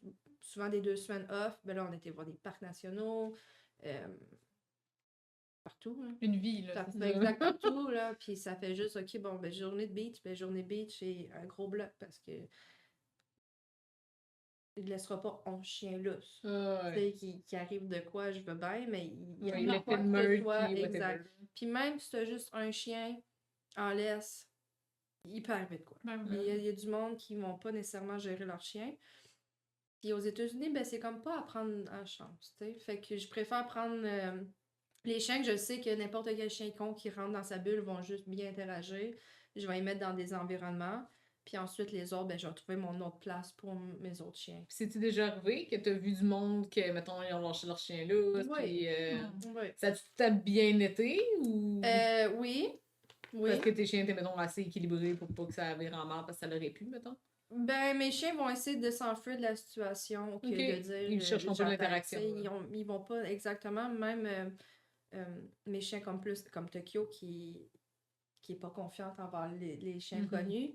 souvent des 2 semaines off, ben là, on était voir des parcs nationaux, partout, hein. Une vie, là. c'est ça. Exact, partout, là. Puis ça fait juste, OK, bon, ben, journée de beach, ben, journée beach et un gros bloc parce que il ne laissera pas 11 chiens lousse. Tu sais, qui arrive de quoi, je veux bien, mais il y a il pas fait que ce meurtre, soit puis exact. Puis même si tu as juste un chien en laisse, il peut arriver de quoi. Ben, Il y a du monde qui ne vont pas nécessairement gérer leur chien. Puis aux États-Unis, ben, c'est comme pas à prendre en chance, tu sais. Fait que je préfère prendre les chiens que je sais que n'importe quel chien con qui rentre dans sa bulle vont juste bien interagir. Je vais les mettre dans des environnements. Puis ensuite, les autres, ben, je vais trouver mon autre place pour mes autres chiens. Puis c'est-tu déjà arrivé que t'as vu du monde que, mettons, ils ont lâché leur chien là, Oui. puis Oui. ça a tout à bien été ou Oui. Oui. parce que tes chiens étaient, mettons, assez équilibrés pour pas que ça vire en mort parce que ça l'aurait pu, mettons? Ben, mes chiens vont essayer de s'enfuir de la situation que Ok. de dire. Ils chercheront pas j'attaque, l'interaction, tu sais, là. ils vont pas exactement. Même mes chiens comme Tokyo qui est pas confiante envers les chiens Mhm. connus.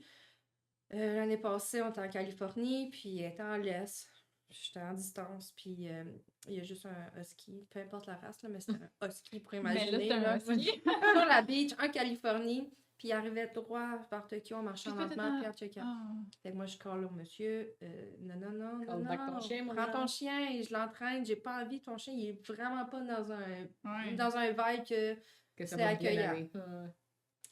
L'année passée, on était en Californie, puis elle était en laisse. J'étais en distance, puis il y a juste un husky, peu importe la race, là, mais c'était un husky pour Mais là, imaginer. c'est un là. husky. Sur la beach, en Californie, puis il arrivait droit vers Tokyo en marchant Puis toi, lentement, puis en t'étais checkant. Fait que moi, je colle au monsieur, non, Call back ton chien, mon prends ton genre. chien et je l'entraîne, j'ai pas envie, ton chien, il est vraiment pas dans Ouais. un vibe que Que ça c'est va bien accueillant. aller.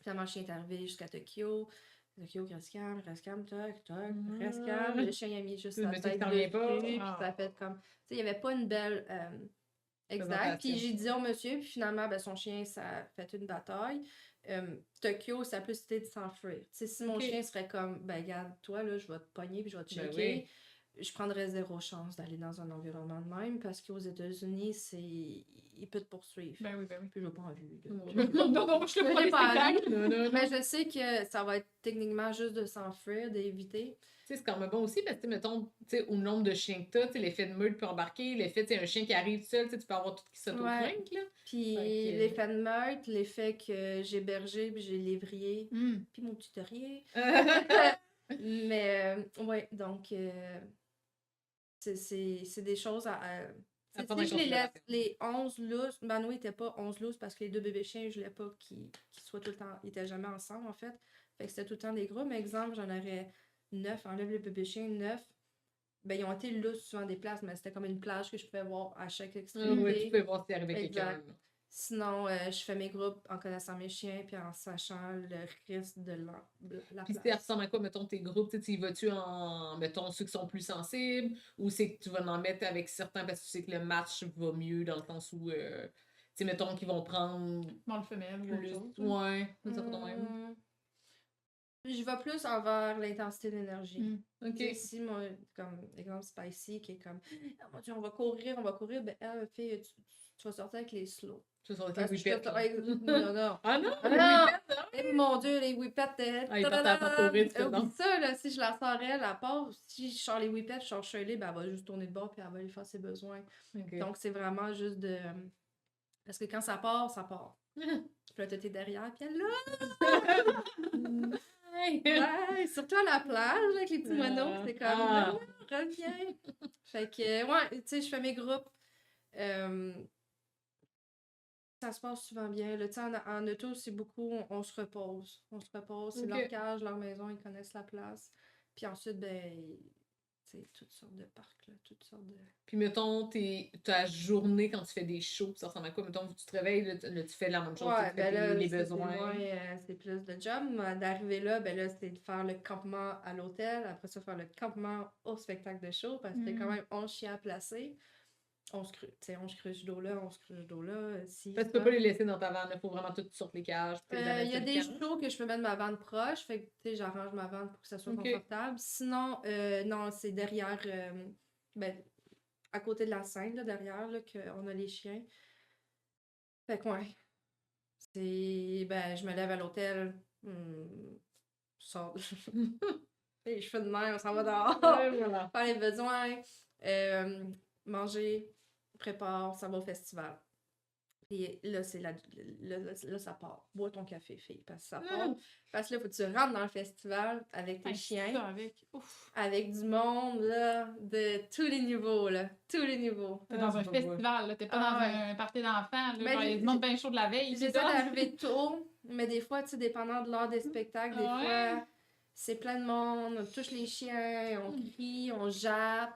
Finalement, le chien est arrivé jusqu'à Tokyo. Tokyo, reste calme, toc, toc, Mhm. reste calme. Le chien a mis juste Le sa monsieur qui tête s'en vient dessus, pas. puis Ah. ça a fait comme... Tu sais, il n'y avait pas une belle... exact. Puis Présentation. j'ai dit au monsieur, puis finalement, ben, son chien, ça a fait une bataille. Tokyo, ça a plus été de s'enfuir. Tu sais, si mon Ok. chien serait comme, ben regarde, toi, là, je vais te pogner, puis je vais te Ben checker. oui. Je prendrais zéro chance d'aller dans un environnement de même, parce qu'aux États-Unis, il peut te poursuivre. Ben oui, ben oui. Puis je n'ai pas envie. Non, non, je le J'ai prends les pas spectacles. Non, non, non. Mais je sais que ça va être techniquement juste de s'enfuir, d'éviter. Tu sais, c'est quand même bon aussi parce que, mettons, tu sais, au nombre de chiens que t'as, tu sais, l'effet de meute peut embarquer, l'effet, tu sais, un chien qui arrive seul, tu sais, tu peux avoir tout qui s'auto-crainte, là. Puis Fait que- l'effet de meute, l'effet que j'ai berger, puis j'ai lévrier, Hum. puis mon petit terrier. Mais, ouais, donc, c'est des choses À si prendre en je les laisse, considération. les 11 lousses, Mano n'était pas 11 lousses parce que les deux bébés chiens, je voulais pas qu'ils soient tout le temps, ils étaient jamais ensemble, en fait. Fait que c'était tout le temps des groupes. Mais exemple, j'en aurais 9, enlève les bébés chiens, 9. Ben, ils ont été lousses souvent des places, mais c'était comme une plage que je pouvais voir à chaque Ah extrémité. ouais, tu peux voir s'il arrivait quelqu'un. Exact. Sinon, je fais mes groupes en connaissant mes chiens puis en sachant le risque de la Puis ça place. ressemble à quoi, mettons, tes groupes? Tu y vas-tu en, mettons, ceux qui sont plus sensibles ou c'est que tu vas en mettre avec certains parce que tu sais que le match va mieux dans le sens où, tu sais, mettons, qu'ils vont prendre Mâle femelle ou autre plus. chose. Ouais, ça fait de même. Je vais plus envers l'intensité d'énergie. Hum. Ok. Tu sais, si, moi, comme exemple Spicy, qui est comme oh mon Dieu, on va courir, ben, elle, fille, tu vas sortir avec les slow. Ça sort avec Parce les que je whippets, là. non, non. Ah non? Ah les non! whippets, hein? Eh, mon Dieu, les whippets, Ah, ils partent à la courir, tu fais non. oublie ça, là, si je la sors elle, à part, si je sors les whippets, je sors Shirley, ben, elle va juste tourner de bord, puis elle va aller faire ses besoins. Ok. Donc, c'est vraiment juste de... Parce que quand ça part, ça part. Puis là, t'es derrière, puis elle là, ouais, surtout à la plage, avec les petits moineaux, c'est comme, Ah. reviens. Fait que, ouais, tu sais, je fais mes groupes. Ça se passe souvent bien. Là, tu sais, en auto, c'est beaucoup, on se repose. On se repose, c'est Ok. leur cage, leur maison, ils connaissent la place. Puis ensuite, ben, tu sais, toutes sortes de parcs, là, toutes sortes de... Puis mettons, ta journée quand tu fais des shows, ça ressemble à quoi? Mettons, tu te réveilles, là, tu fais la même chose, Ouais, tu fais ben là, les c'est besoins. moins, c'est plus de job. Mais d'arriver là, ben là, c'est de faire le campement à l'hôtel. Après ça, faire le campement au spectacle de show parce que c'est quand même 11 chiens à placer. On se cruche d'eau là, on se cruche d'eau là. Si, Parce que tu peux pas les laisser dans ta vanne, il faut vraiment tout sortir les cages. puis les il y a mettre sur le des camp. shows que je peux mettre ma vanne proche, fait que tu sais, j'arrange ma vanne pour que ça soit Ok. confortable. Sinon, non, c'est derrière, ben, à côté de la scène, là, derrière, là, qu'on a les chiens. Fait que ouais. C'est, ben, je me lève à l'hôtel, je sors, les cheveux de mer, on s'en va dehors, Ouais, voilà. faire les besoins, manger, prépare, ça va au festival. Et là, là, ça part. Bois ton café, fille, parce que ça part. Parce que là, faut que tu rentres dans le festival avec tes Hey, chiens, ça avec. Ouf. avec du monde, là, de tous les niveaux, là. Tous les niveaux. T'es dans un bah, ouais. festival, là. T'es pas Ah, dans ouais. un party d'enfants, là. Ben, Genre, il y a du monde bien chaud de la veille. J'essaie c'est ça? d'arriver tôt, mais des fois, tu sais, dépendant de l'heure des spectacles, des Ouais. fois, c'est plein de monde, on touche les chiens, on crie, on jappe.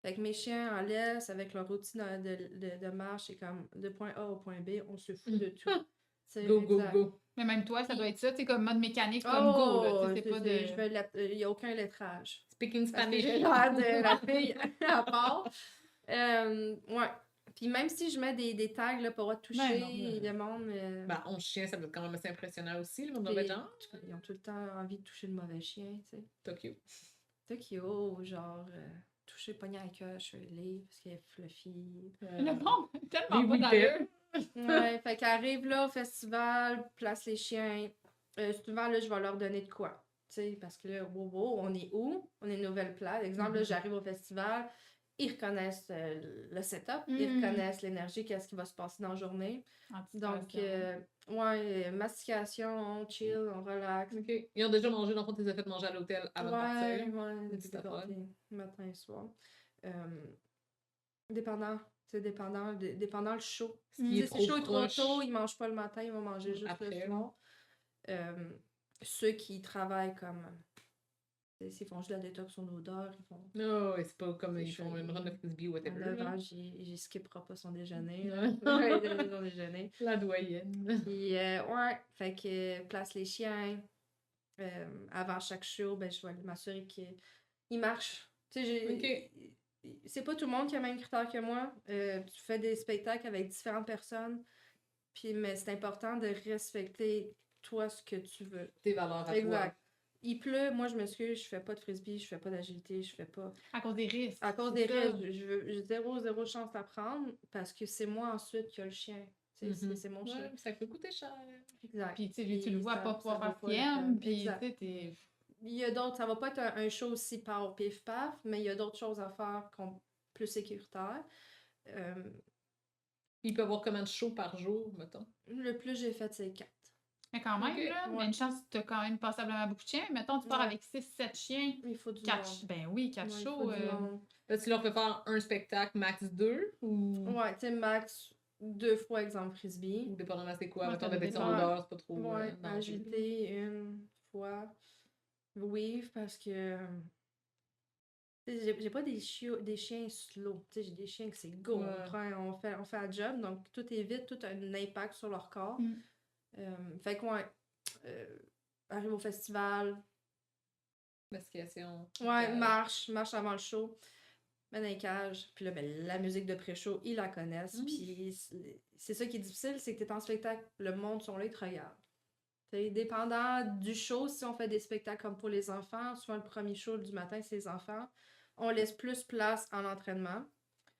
Fait que mes chiens en laisse, avec leur routine de marche, c'est comme de point A au point B, on se fout de tout. C'est Go, go, exact. go. Mais même toi, ça doit être ça, tu sais, comme mode mécanique, comme Oh, go, là. Tu sais, c'est pas de. il n'y a aucun lettrage. Speaking Parce que Spanish. j'ai l'air de la fille à part. Ouais. Puis même si je mets des tags là, pour Ben toucher non. le monde, Ben, 11 chiens, ça doit être quand même assez impressionnant aussi, le monde puis de genre. ils ont tout le temps envie de toucher le mauvais chien, tu sais. Tokyo. Tokyo, genre, toucher, pogner à la queue, je suis livre parce qu'elle est fluffy. Le monde, tellement Les pas whippets. d'allure. Ouais, fait qu'elle arrive là au festival, place les chiens. Souvent, là, je vais leur donner de quoi. Tu sais, parce que là, wow, on est où? On est Nouvelle-Place. Exemple, là, j'arrive au festival, ils reconnaissent le setup, ils reconnaissent l'énergie, qu'est-ce qui va se passer dans la journée. Donc, ouais, mastication, on chill, on relax. OK. Ils ont déjà mangé, dans le fond, tu les as fait manger à l'hôtel avant de partir. Ouais, Une petite affaire. matin et soir. Dépendant, tu sais, dépendant le show. S'il Si est c'est chaud et trop proche. tôt, ils mangent pas le matin, ils vont manger juste Après, le soir. Ceux qui travaillent comme. S'ils font juste la détox son odeur, ils font. Non, c'est pas comme C'est ils font chaud. une run de frisbee ou À whatever. 9 là. ans, j'y skipperai pas son déjeuner. Ouais. Là. Ouais, son déjeuner. La doyenne. Puis, ouais, fait que place les chiens. Avant chaque show, ben, je vais m'assurer qu'ils marchent. Tu sais, c'est pas tout le monde qui a le même critère que moi. Tu fais des spectacles avec différentes personnes. Puis, mais c'est important de respecter toi ce que tu veux. Tes valeurs à Exact. Il pleut, moi je m'excuse, je fais pas de frisbee, je fais pas d'agilité, je fais pas. À cause des risques. À cause des risques, j'ai zéro chance à prendre parce que c'est moi ensuite qui a le chien. Tu sais, c'est mon chien. Ouais, ça peut coûter cher. Exact. Puis tu sais, lui, tu le vois ça- pas ça pouvoir vaut faire ce pas qu'il la aime. peine. Puis tu Exact. sais, t'es. Il y a d'autres, ça va pas être un show aussi par pif paf, mais il y a d'autres choses à faire plus sécuritaires. Il peut y avoir combien de shows par jour, mettons? Le plus j'ai fait, c'est 4. Mais quand même, Ok, là, ouais. mais une chance, tu as quand même passablement beaucoup de chiens. Mettons, tu pars Ouais. avec 6-7 chiens, Il faut du 4. monde. Ben oui, 4 Ouais, il shows. faut du monde. Là, tu leur fais faire un spectacle, max 2, ou Ouais, tu sais, max 2 fois exemple frisbee. dépendamment c'est quoi, Ouais, mettons, ça d'habitude dépend. en odeur, c'est pas trop Ouais, dangereux. agilité une fois. Weave parce que. Tu sais, j'ai pas des chiens slow. Tu sais, j'ai des chiens que c'est go. Ouais. On fait la job, donc tout est vite, tout a un impact sur leur corps. Fait que, ouais, arrive au festival. Mastication. Ouais, marche avant le show. Mets dans les cages. Puis là, ben, la musique de pré-show, ils la connaissent. Puis c'est ça qui est difficile, c'est que t'es en spectacle, le monde sont là, ils te regardent. T'sais, dépendant du show, si on fait des spectacles comme pour les enfants, souvent le premier show du matin, c'est les enfants, on laisse plus place en entraînement.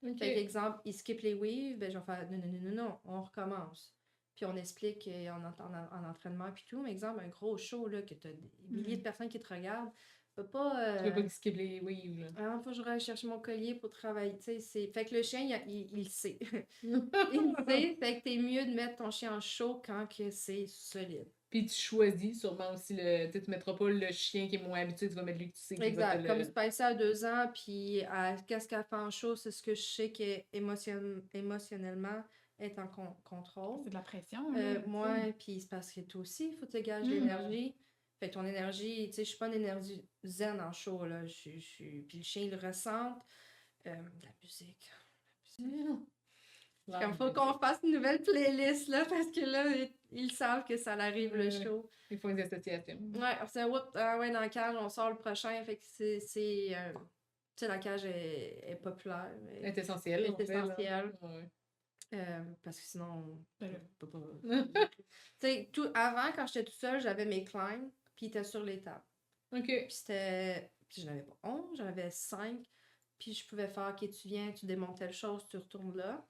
Ok. Fait qu'exemple, ils skippent les weaves, ben je vais faire non, on recommence. Puis on explique en entraînement puis tout. Mais exemple, un gros show, là, que t'as des milliers de personnes qui te regardent, tu peux pas... Tu veux pas qu'ils skippent les waves, là. Ah, faut que je aille chercher mon collier pour travailler, tu sais, fait que le chien, il sait. Il sait, fait que t'es mieux de mettre ton chien en show quand que c'est solide. Puis tu choisis sûrement aussi le. Tu sais, tu mettras pas le chien qui est moins habitué, tu vas mettre lui que tu sais qui va Exact. te Comme le. Spicy à 2 ans, puis qu'est-ce qu'elle fait en show, c'est ce que je sais qu'émotionnellement est en contrôle. C'est de la pression. là, Moi, tu sais. puis c'est parce que toi aussi, il faut que tu dégages l'énergie. Fait que ton énergie, tu sais, je suis pas une énergie zen en show, là. Puis le chien, il le ressent. La musique. Comme faut qu'on fasse une nouvelle playlist, là, parce que là, ils savent que ça arrive le show. Il faut une association. Ouais, c'est ouais, dans la cage, on sort le prochain. Fait que c'est tu sais, la cage est populaire. Elle est essentielle. Elle est essentielle. Ouais. Parce que sinon, Ben là. on peut pas. Tu sais, avant, quand j'étais toute seule, j'avais mes climbs, puis ils étaient sur les tables. Ok. Puis c'était. Puis j'en avais pas 11, j'en avais 5. Puis je pouvais faire, ok, tu viens, tu démontes telle chose, tu retournes là.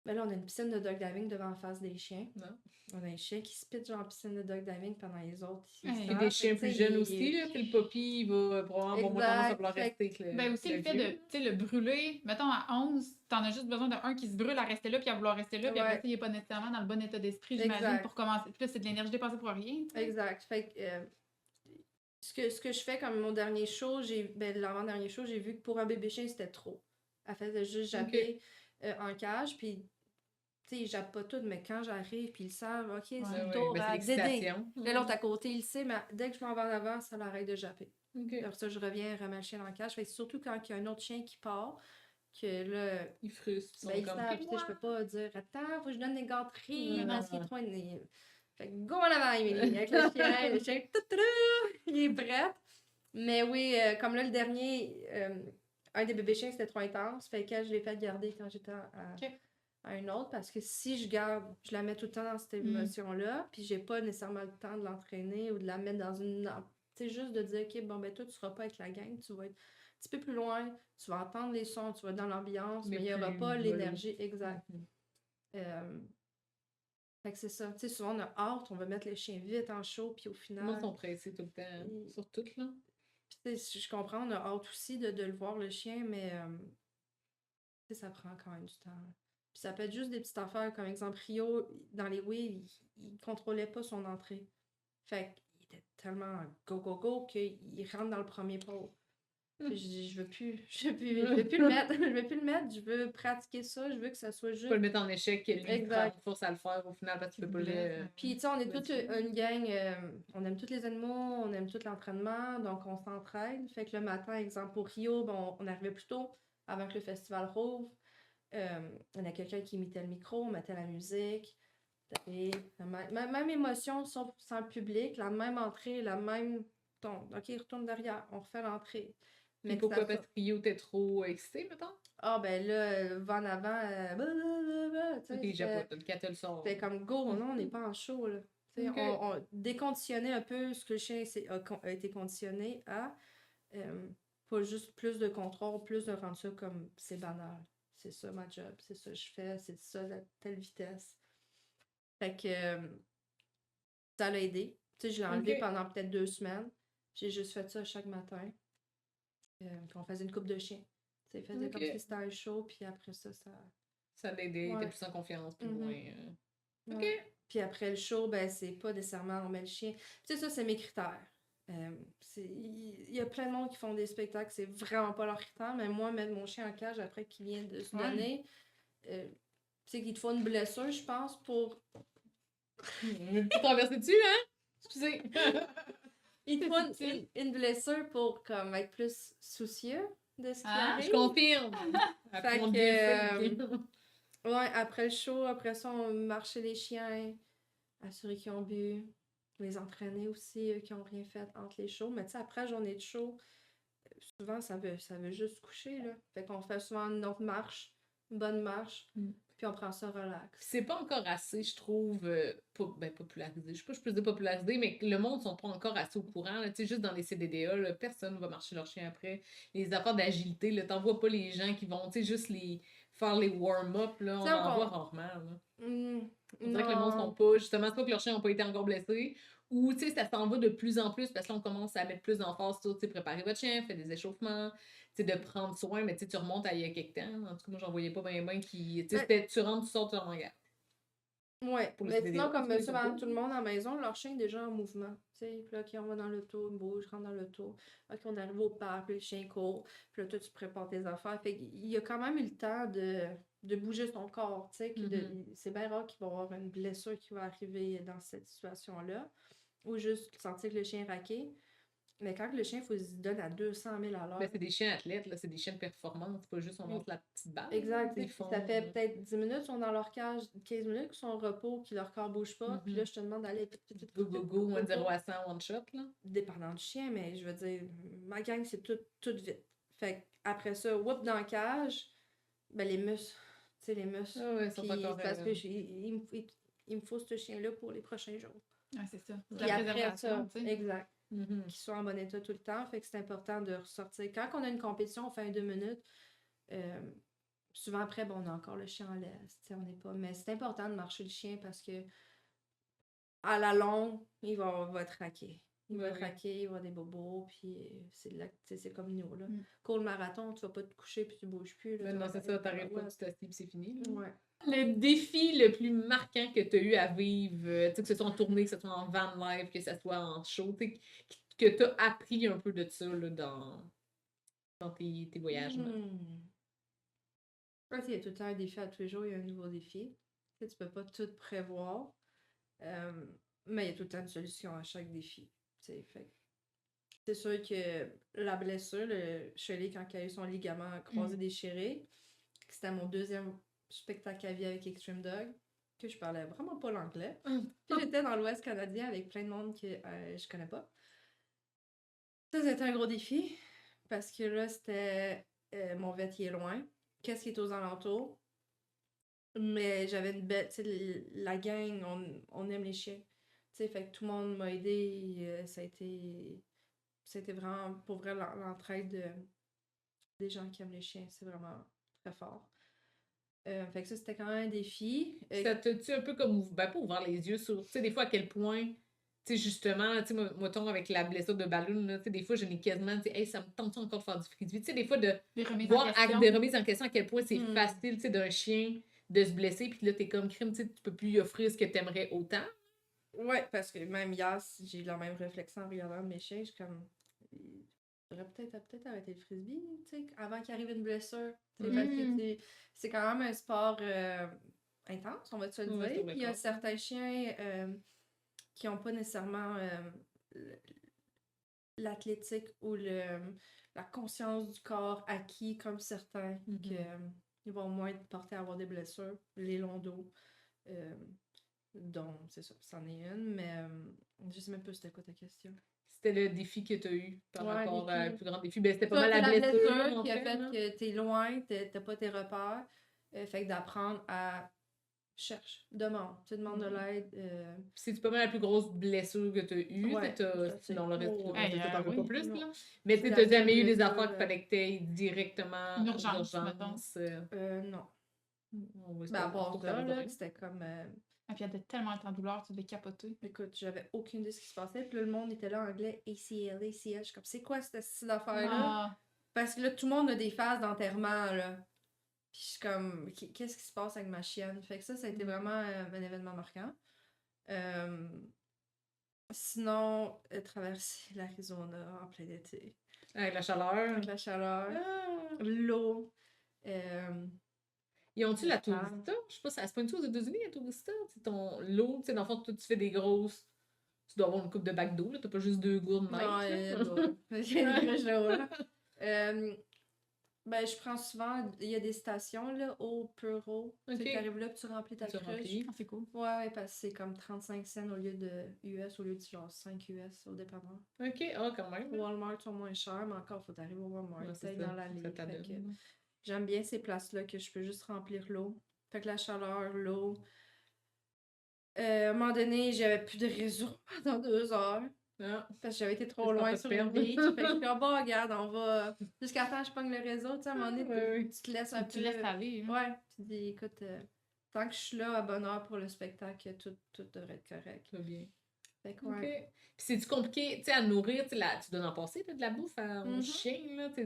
Mais là, on a une piscine de dog diving devant en face des chiens. Non. On a un chien qui se pitche en piscine de dog diving pendant les autres. Il y a des chiens plus jeunes aussi, là. Puis le puppy, il va probablement avoir moins tendance à vouloir rester que le. Ben aussi, le fait de, tu sais, le brûler, mettons à 11, t'en as juste besoin d'un qui se brûle à rester là, puis à vouloir rester là, puis après, il est pas nécessairement dans le bon état d'esprit, j'imagine, Exact. pour commencer. Puis là, c'est de l'énergie dépensée pour rien. tu sais. Exact. Fait que ce que je fais comme mon dernier show, l'avant-dernier show, j'ai vu que pour un bébé chien, c'était trop. Elle faisait juste japper en cage, puis tu sais, ils jappent pas tout, mais quand j'arrive, puis ils savent, ok, c'est le tour à c'est Dédé. l'excitation. Là, l'autre à côté, il sait, mais dès que je m'en vais en avant, ça l'arrête de japper. Ok. Alors ça, je reviens, remets le chien dans la cage. Fait que surtout quand il y a un autre chien qui part, que là, Il frustre. ben, ils savent, tu sais, je peux pas dire, attends, faut que je donne des gâteries, parce qu'il est trop... Fait que go en avant, Émilie, avec le chien, le chien, il est prêt. Mais oui, comme là, le dernier, un des bébés chiens, c'était trop intense. Fait que je l'ai fait garder quand j'étais OK. à une autre. Parce que si je garde, je la mets tout le temps dans cette émotion-là. Puis j'ai pas nécessairement le temps de l'entraîner ou de la mettre dans une... Tu sais, juste de dire, OK, bon, ben toi, tu seras pas avec la gang. Tu vas être un petit peu plus loin. Tu vas entendre les sons. Tu vas être dans l'ambiance. Mais il y aura plus pas mollo. l'énergie exacte. Fait que c'est ça. Tu sais, souvent, on a hâte. On va mettre le chien vite en chaud. Puis au Tout le final... monde sont pressés tout le temps, il- sur tout, là. Puis, tu sais, je comprends, on a hâte aussi de le voir, le chien, mais tu sais, ça prend quand même du temps. Puis ça peut être juste des petites affaires, comme exemple, Rio, dans les wheels, il contrôlait pas son entrée. Fait qu'il était tellement go, go, go qu'il rentre dans le premier pot. Puis je dis, je veux plus le mettre, je veux plus le mettre, je veux pratiquer ça, je veux que ça soit Tu peux le juste. mettre en échec, lui, il prend Exact. une force à le faire au final parce que tu peux pas le. Puis, tu sais, on est toute modifier. une gang, on aime tous les animaux, on aime tout l'entraînement, donc on s'entraide. Fait que le matin, exemple, pour Rio, bon, on arrivait plus tôt, avant que le festival rouvre. On a quelqu'un qui imitait le micro, on mettait la musique. Et même émotion, sauf sans le public, la même entrée, la même ton. OK, retourne derrière, on refait l'entrée. Puis Que pourquoi? ça Parce que Rio était trop excité, mettons? Ah, ben là, va en avant, blablabla, tu sais, Ok, j'avoue, le cattle le sort. c'était comme go, non, on n'est pas en show, là. Tu sais, Ok. on déconditionnait un peu ce que le chien a été conditionné à. Pas juste plus de contrôle, plus de rendre ça comme c'est banal. C'est ça ma job, c'est ça que je fais, c'est ça la telle vitesse. Fait que ça l'a aidé. Tu sais, je l'ai enlevé Ok. pendant peut-être 2 semaines. J'ai juste fait ça chaque matin. Puis on faisait une coupe de chien. Tu sais, faisait comme Ok. si c'était un show, puis après ça. Ça l'a aidé, il Ouais. était plus en confiance, plus Mhm. loin. Ok. Ouais. Puis après le show, ben c'est pas nécessairement on met le chien. Tu sais, ça, c'est mes critères. Il y a plein de monde qui font des spectacles, c'est vraiment pas leur critère, mais moi, mettre mon chien en cage après qu'il vient de se Ouais. donner, c'est qu'il te faut une blessure, je pense, pour. Tu traversé dessus, hein? Excusez. Il te C'est faut subtil. une blessure pour comme être plus soucieux de ce qui Ah, arrive. Je confirme. Fait Après mon que, décès. Ouais, après le show, après ça, on marchait les chiens, assurer qu'ils ont bu, les entraîner aussi, eux qui n'ont rien fait entre les shows. Mais tu sais, après la journée de show, souvent, ça veut juste coucher, là. Fait qu'on fait souvent une autre marche, une bonne marche, puis on prend ça relax. C'est pas encore assez, je trouve, popularisé. Je sais pas, je peux dire popularisé, mais le monde sont pas encore assez au courant. Là. Tu sais, juste dans les CDDA, là, personne va marcher leur chien après. Les affaires d'agilité, là, t'en vois pas les gens qui vont, tu sais, juste faire les warm-up, là, on Ça, en voit rarement. Là. On dirait que le monde sont non. pas, justement, c'est pas que leurs chiens n'ont pas été encore blessés, ou, tu sais, ça s'en va de plus en plus, parce qu'on commence à mettre plus d'emphase sur, tu sais, préparer votre chien, faire des échauffements, tu sais, de prendre soin, mais tu sais, tu remontes à il y a quelques temps. En tout cas, moi, j'en voyais pas bien qui, tu sais, c'était tu rentres, tu sors, tu regardes. Ouais, Pour le mais CDDA, sinon, comme parce qu'ils monsieur, sont madame, pas. tout le monde à la maison, leur chien est déjà en mouvement. Tu sais, puis là, OK, on va dans l'auto, on bouge, rentre dans l'auto. OK, on arrive au parc, puis le chien court. Puis là, toi, tu prépares tes affaires. Fait qu'il y a quand même eu le temps de bouger son corps, tu sais. C'est bien rare qu'il va y avoir une blessure qui va arriver dans cette situation-là. Ou juste sentir que le chien est raqué. Mais quand le chien, il faut se donne à 200 000 à l'heure. Ben, c'est des chiens athlètes, là, c'est des chiens de performance, c'est pas juste on monte la petite balle. Exact. Ils Puis font, ça fait peut-être 10 minutes qu'ils sont dans leur cage, 15 minutes qu'ils sont au repos, puis leur corps bouge pas. Puis là, je te demande d'aller go, go, go, 0 à 100, one shot, là. dépendant du chien, mais je veux dire, ma gang, c'est tout vite. Fait après ça, whoop dans la cage, ben les muscles, tu sais, les muscles. Ah ouais, ils sont Puis encore. parce que il me faut ce chien-là pour les prochains jours. Ouais, c'est ça. Puis La après préservation, ça, tu sais. exact. Qu'ils soient en bon état tout le temps. Fait que c'est important de ressortir. Quand on a une compétition, on fait un 2 minutes. Souvent après, bon, on a encore le chien en laisse. On n'est pas. Mais c'est important de marcher le chien parce que à la longue, il va être raqué. Il va être raqué, il va avoir des bobos, puis c'est comme nous, là. Cours le marathon, tu vas pas te coucher puis tu bouges plus. Là, Non, c'est ça, t'arrêtes pas, tu t'assis puis c'est fini. Là. Ouais. Le défi le plus marquant que tu as eu à vivre, tu sais, que ce soit en tournée, que ce soit en van life, que ce soit en show, tu sais, que tu as appris un peu de ça là, dans tes voyages. Ouais, il y a tout le temps un défi à tous les jours, il y a un nouveau défi. Tu sais, tu peux pas tout prévoir. Mais il y a tout le temps une solution à chaque défi. Fait. C'est sûr que la blessure, le Shelley, quand il a eu son ligament croisé déchiré, c'était mon deuxième spectacle à vie avec Extreme Dog, que je parlais vraiment pas l'anglais. Puis j'étais dans l'Ouest canadien avec plein de monde que je connais pas. Ça, c'était un gros défi, parce que là, c'était mon vet, il est loin. Qu'est-ce qui est aux alentours? Mais j'avais une belle, tu sais, la gang, on aime les chiens. Tu sais, fait que tout le monde m'a aidé. Ça a été vraiment, pour vrai, l'entraide des gens qui aiment les chiens. C'est vraiment très fort. Fait que ça, c'était quand même un défi. Ça t'a-tu un peu comme, ben pas ouvert les yeux sur, tu sais, des fois à quel point, tu sais, justement, tu sais, mettons avec la blessure de ballon, là, tu sais, des fois, je n'ai quasiment, tu sais, hey, ça me tente encore de faire du frisbee. Tu sais, des fois, de Des remises en voir question. des remises en question à quel point c'est Hmm. facile, tu sais, d'un chien de se blesser, puis là, t'es comme crime, tu sais, tu peux plus lui offrir ce que t'aimerais autant. Ouais, parce que même hier, j'ai eu la même réflexion en regardant mes chiens. Je suis comme. Il faudrait peut-être arrêter le frisbee, tu sais, avant qu'il arrive une blessure. Tu sais, parce que c'est quand même un sport intense, on va te le Ouais, dire. c'est Puis il y a d'accord. certains chiens qui n'ont pas nécessairement l'athlétique ou la conscience du corps acquis comme certains, ils vont moins être portés à avoir des blessures, les longs dos. Donc, c'est ça, c'en est une, mais je sais même pas c'était quoi ta question. C'était le défi que t'as eu par Ouais, rapport défi. à le plus grand défi. Ben, c'était pas Ça, mal c'est la la blessure, blessure en qui a fait, fait là. que t'es loin, t'as pas tes repères. Fait que d'apprendre à cherche, demande. Tu demandes de l'aide. Puis c'est pas mal la plus grosse blessure que t'as eue. Ouais, ça, c'est- Sinon, le reste, oh, on t'en veut oui. pas plus, Non. là. Mais C'est tu la t'as jamais seule eu des blessure, affaires qu'il fallait que t'ailles directement Une urgence, d'urgence. Non. On va Ben, à espérer part que ça, va là, bien. que c'était comme. Et puis, elle était tellement en douleur, tu devais capoter. Écoute, j'avais aucune idée de ce qui se passait. Puis là, le monde était là en anglais, ACL, ACL. Je suis comme, c'est quoi cette style d'affaire-là? Ah, Parce que là, tout le monde a des phases d'enterrement, là. Puis je suis comme, qu'est-ce qui se passe avec ma chienne? Fait que ça a été vraiment un événement marquant. Sinon, traverser l'Arizona en plein été. Avec la chaleur. Avec la chaleur, Ah. l'eau. Ils ont-tu la Le temps. tourista? Je sais pas, ça se pointe-tu aux États-Unis, la tourista? C'est ton l'eau, tu sais, dans le fond, toi, tu fais des grosses. Tu dois avoir une coupe de bac d'eau, là. T'as pas juste 2 gourdes Non, neige. il y a là. de l'eau. Il y a des l'eau, là. Ben, je prends souvent, il y a des stations, là, au Puro. Ok. Tu arrives là, puis tu remplis ta Tu cruche. remplis. ah, c'est cool. Ouais, parce que c'est comme 35 cents au lieu de US, au lieu de genre 5 US au dépanneur. Ok, quand même. Walmart sont moins chers, mais encore, faut arriver au Walmart, Ouais, c'est t'ailles ça, dans l'allée. ça Fait t'adonne. que j'aime bien ces places-là que je peux juste remplir l'eau. Fait que la chaleur, l'eau. À un moment donné, j'avais plus de réseau pendant 2 heures. Ah. Parce que j'avais été trop Qu'est-ce qu'on loin peut sur perdre? le beach. Fait que je suis comme, bon, regarde, on va. Jusqu'à temps que je pogne le réseau, tu sais, à un moment donné, Ouais. tu te laisses un Tu peu. laisses aller. Hein. Ouais, tu dis, écoute, tant que je suis là à bonne heure pour le spectacle, tout devrait être correct. Ça va bien. Fait que, Ok. ouais. Puis c'est-tu compliqué, tu sais, à nourrir, tu sais, tu dois en passer, là, de la bouffe aux Mhm. chiens, là, tu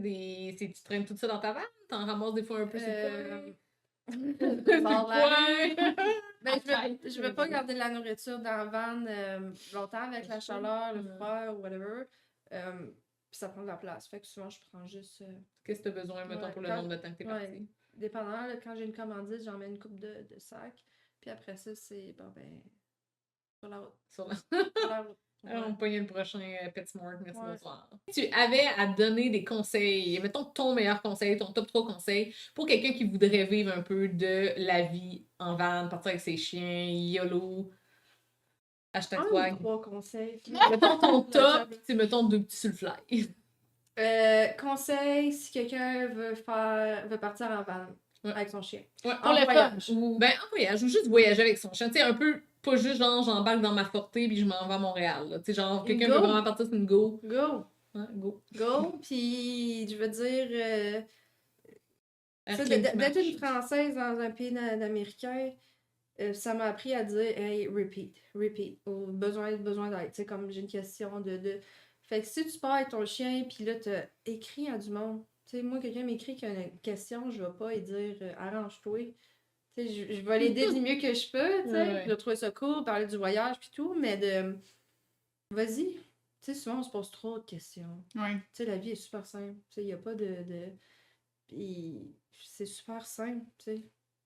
sais, tu traînes tout ça dans ta vanne? T'en ramasses des fois un peu sur le Bord de la rue. coin? Ben, Après, je veux pas garder de la nourriture dans la van longtemps avec la chaleur, le Ouais. froid ou whatever. Puis ça prend de la place. Fait que souvent, je prends juste. Qu'est-ce que t'as besoin, mettons, Ouais, pour le quand- nombre de temps que t'es ouais. parti? Dépendant, là, quand j'ai une commandite, j'en mets une coupe de sacs. Puis après ça, c'est, bon, ben, sur la route. Sur la- Sur la route. Alors, on pogne le prochain PetSmart, merci, Ouais. bonsoir. Tu avais à donner des conseils, mettons ton meilleur conseil, ton top 3 conseils pour quelqu'un qui voudrait vivre un peu de la vie en van, partir avec ses chiens, YOLO, hashtag Un ou swag. 3 conseils. Mettons ton Le top, job. tu mettons 2 petits sur le fly. Conseil, si quelqu'un veut partir en van Ouais. avec son chien. Ouais, Pour En le voyage. fun. Ou... Ben, en voyage, ou juste voyager avec son chien. Tu sais, un peu, pas juste genre, j'embarque dans ma fortée puis je m'en vais à Montréal. là. Tu sais, genre, quelqu'un Go. veut vraiment partir sur une go. Go! Ouais, go. Go! Puis, je veux dire, tu sais, Hercule qui d'être marche. une Française dans un pays d'Américain, ça m'a appris à dire, hey, repeat, ou besoin d'aide. Tu sais, comme j'ai une question de. Fait que si tu pars avec ton chien, puis là, t'as écrit à du monde. Tu sais, moi, quelqu'un m'écrit qu'il y a une question, je vais pas lui dire, arrange-toi. Tu sais, je vais l'aider du mieux que je peux, tu sais. Ouais. Je vais trouver ça cool, parler du voyage, puis tout, mais de. Vas-y. Tu sais, souvent, on se pose trop de questions. Ouais. Tu sais, la vie est super simple. Tu sais, il n'y a pas de. Puis c'est super simple, tu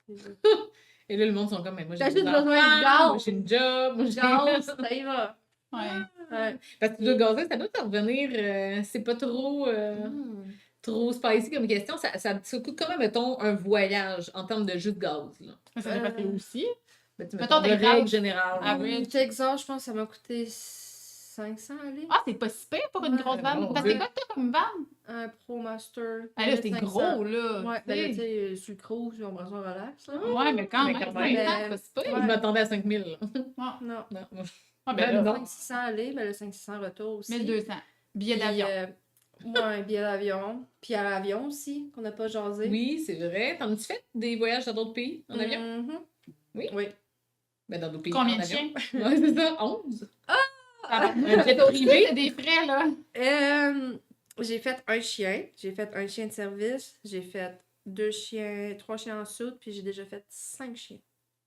sais. Et là, le monde sont comme, mais moi, j'ai T'as des juste besoin de enfants, gaz. moi, j'ai une job, moi, j'ai... Gaz, ça y va. Ouais. Ouais. Parce que tu dois gazer, ça doit te revenir, c'est pas trop, trop spicy comme question. Ça coûte quand même, mettons, un voyage en termes de jus de gaz. Là. Mais ça dépend où aussi. Mais tu Mettons mettons, de des règle dates. générale. Average. Texas, je pense que ça m'a coûté 500 aller. Ah, c'est pas si pire pour une Ouais. grosse vanne. Mon Parce que Dieu. c'est quoi que t'as comme vanne? Un ProMaster. Ah là, c'est 1500. gros, là. Ouais, tu ben là, tu sais. sais, sur le cruise, on va se relax, là. Ouais, mais quand Mais même, quand 500, même. c'est pas si pire. Je Ouais. m'attendais à 5000. Là. Ah, Non. Non. ah, Ben ben là, non. 500 aller, ben le 500 retour aussi. 1200. Billet Puis, d'avion. ouais, un billet d'avion. Puis à l'avion aussi, qu'on n'a pas jasé. Oui, c'est vrai. T'en as-tu fait des voyages dans d'autres pays en avion? Mhm. Oui. Oui. Ben, dans d'autres pays Combien en de avion. chiens? Ouais, c'est ça. 11. Ah, Un jet privé. c'est des frais, là. J'ai fait un chien. J'ai fait un chien de service. J'ai fait 3 chiens en soute. Puis j'ai déjà fait 5 chiens.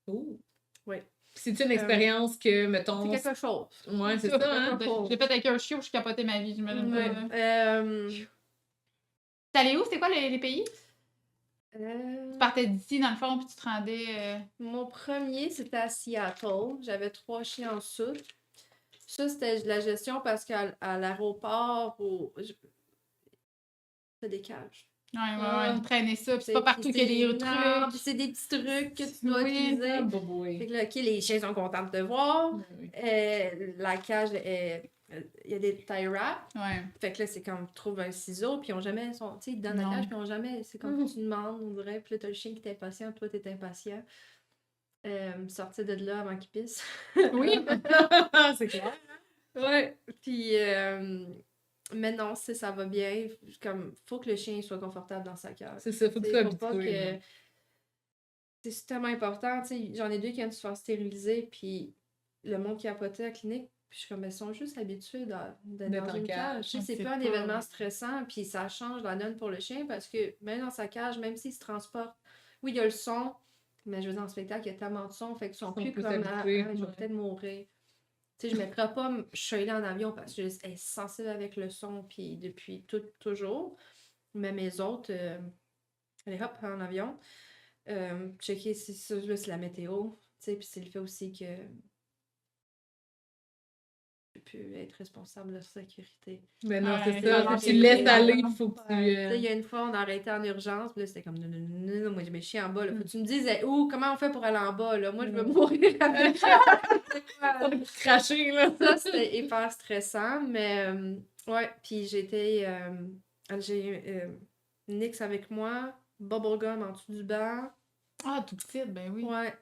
Oh. Oui. C'est une expérience que, mettons. C'est quelque chose. Ouais, c'est ça, hein? J'ai fait avec un chiot, je capotais ma vie, j'imagine pas. Ouais. là. T'es allé où? C'est quoi les pays? Tu partais d'ici, dans le fond, puis tu te rendais... Mon premier, c'était à Seattle. J'avais 3 chiens en soute. Ça, c'était de la gestion parce qu'à l'aéroport, c'est des cages. Ouais, traîner ça, puis c'est C'est- pas partout qu'il y a des Non, puis trucs. c'est des petits trucs que tu dois Oui. utiliser. Ah, bah, oui. Fait que là, OK, les chiens sont contents de te voir. Oui. La cage, il y a des tie wraps. Ouais. Fait que là, c'est comme, tu trouves un ciseau, puis ils ont jamais, tu sais, ils te donnent la Non. cage, puis ils ont jamais, c'est comme tu demandes, on dirait, puis là, t'as le chien qui est impatient, toi, t'es impatient. Sortir de là avant qu'il pisse. Oui. C'est clair. Ouais, puis, mais non, ça va bien. Comme, faut que le chien soit confortable dans sa cage. C'est ça, faut que tu T'sais, sois faut pas habitué. que. là. C'est tellement important. Tu sais, j'en ai 2 qui viennent se faire stériliser, puis le monde qui a poté à la clinique, puis je suis comme, ils sont juste habitués d'être D'être dans en une cage. cage. Tu sais, Ah, c'est c'est pas un pas- événement stressant, puis ça change la donne pour le chien parce que même dans sa cage, même s'il se transporte, oui, il y a le son, mais je veux dire, en spectacle, il y a tellement de son, fait qu'ils sont Ils sont plus plus comme, habitués, je vais ouais. peut-être mourir. Tu sais, je ne mettrais pas Shirley en avion parce que elle est sensible avec le son, puis depuis toujours. Mais mes autres, allez hop, en avion. Checker si ça, là, c'est la météo. Tu sais, puis c'est le fait aussi que je peux être responsable de leur sécurité. Mais non, Ouais, c'est c'est ça. vraiment Si tu bien laisses pris, aller, là. il faut que tu. Ouais, tu sais, il y a une fois, on a arrêté en urgence, puis là, c'était comme, non, moi, j'ai mes chiens en bas, là. Faut que tu me dises, où, comment on fait pour aller en bas, là? Moi, je veux mourir avec ça. Ça va cracher, là. Ça, c'était hyper stressant, mais ouais, puis j'ai Nix avec moi, bubblegum en dessous du banc. Ah, tout petit, ben oui. Ouais,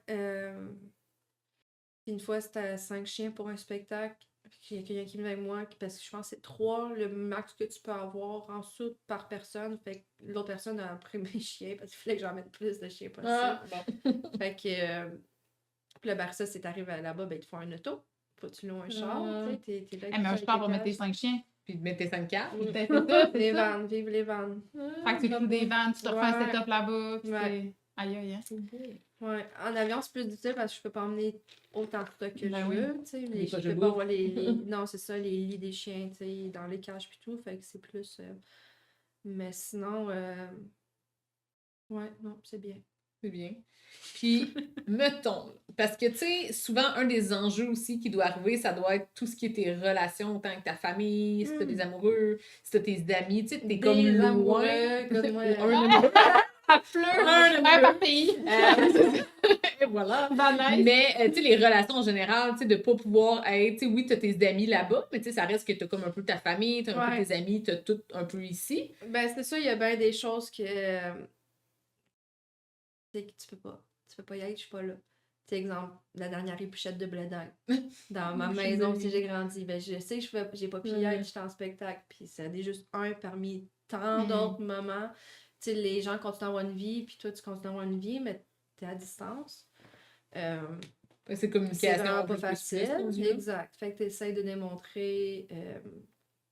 puis une fois, c'était 5 chiens pour un spectacle. Puis il y a quelqu'un qui venait avec moi, parce que je pense que c'est 3 le max que tu peux avoir en soute par personne. Fait que l'autre personne a pris mes chiens, parce qu'il fallait que j'en mette plus de chiens possible. Ah, bon. Fait que, puis là, ça, c'est arrivé là-bas, ben, ils te font un auto. Faut que tu loues un char, tu sais, t'es là. Eh, mais un char pour mettre tes 5 chiens. Puis de mettre tes 5 cartes. C'est ça. Les vannes, vive les vannes. Fait que tu loues des vannes, tu te refais un Ouais. setup là-bas, puis Ouais. c'est... Aïe, aïe, hein. Ouais, en avion, c'est plus difficile parce que je peux pas emmener autant de stock que Ben je oui. veux, tu sais. Des Je poches de peux pas bouffe. avoir non, c'est ça, les lits des chiens, tu sais, dans les cages puis tout, fait que c'est plus... Mais sinon, ouais, non, c'est bien. C'est bien. Puis, mettons, parce que, tu sais, souvent, un des enjeux aussi qui doit arriver, ça doit être tout ce qui est tes relations, autant avec ta famille, si t'as des amoureux, si t'as tes amis, tu sais, t'es comme Des loin. amoureux, comme moi. Un amoureux. À fleur, Un un par pays. Et voilà. Van Nuys. Mais, tu sais, les relations en général, tu sais, de pas pouvoir être, tu sais, oui, t'as tes amis là-bas, mais tu sais, ça reste que t'as comme un peu ta famille, t'as un peu Ouais. tes amis, t'as tout un peu ici. Ben, c'est ça, il y a bien des choses que... tu sais, que tu peux pas y être, je suis pas là. Tu sais, exemple, la dernière épluchette de blé d'Inde. Dans ma Je maison, sais. si j'ai grandi, ben, je sais que j'ai pas pu y être, j'étais en spectacle, puis c'est juste un parmi tant d'autres moments. Tu sais, les gens continuent à avoir une vie, puis toi, tu continues à avoir une vie, mais t'es à distance. C'est C'est communication. vraiment un pas peu plus facile. rendu là. Exact. Fait que tu essaies de démontrer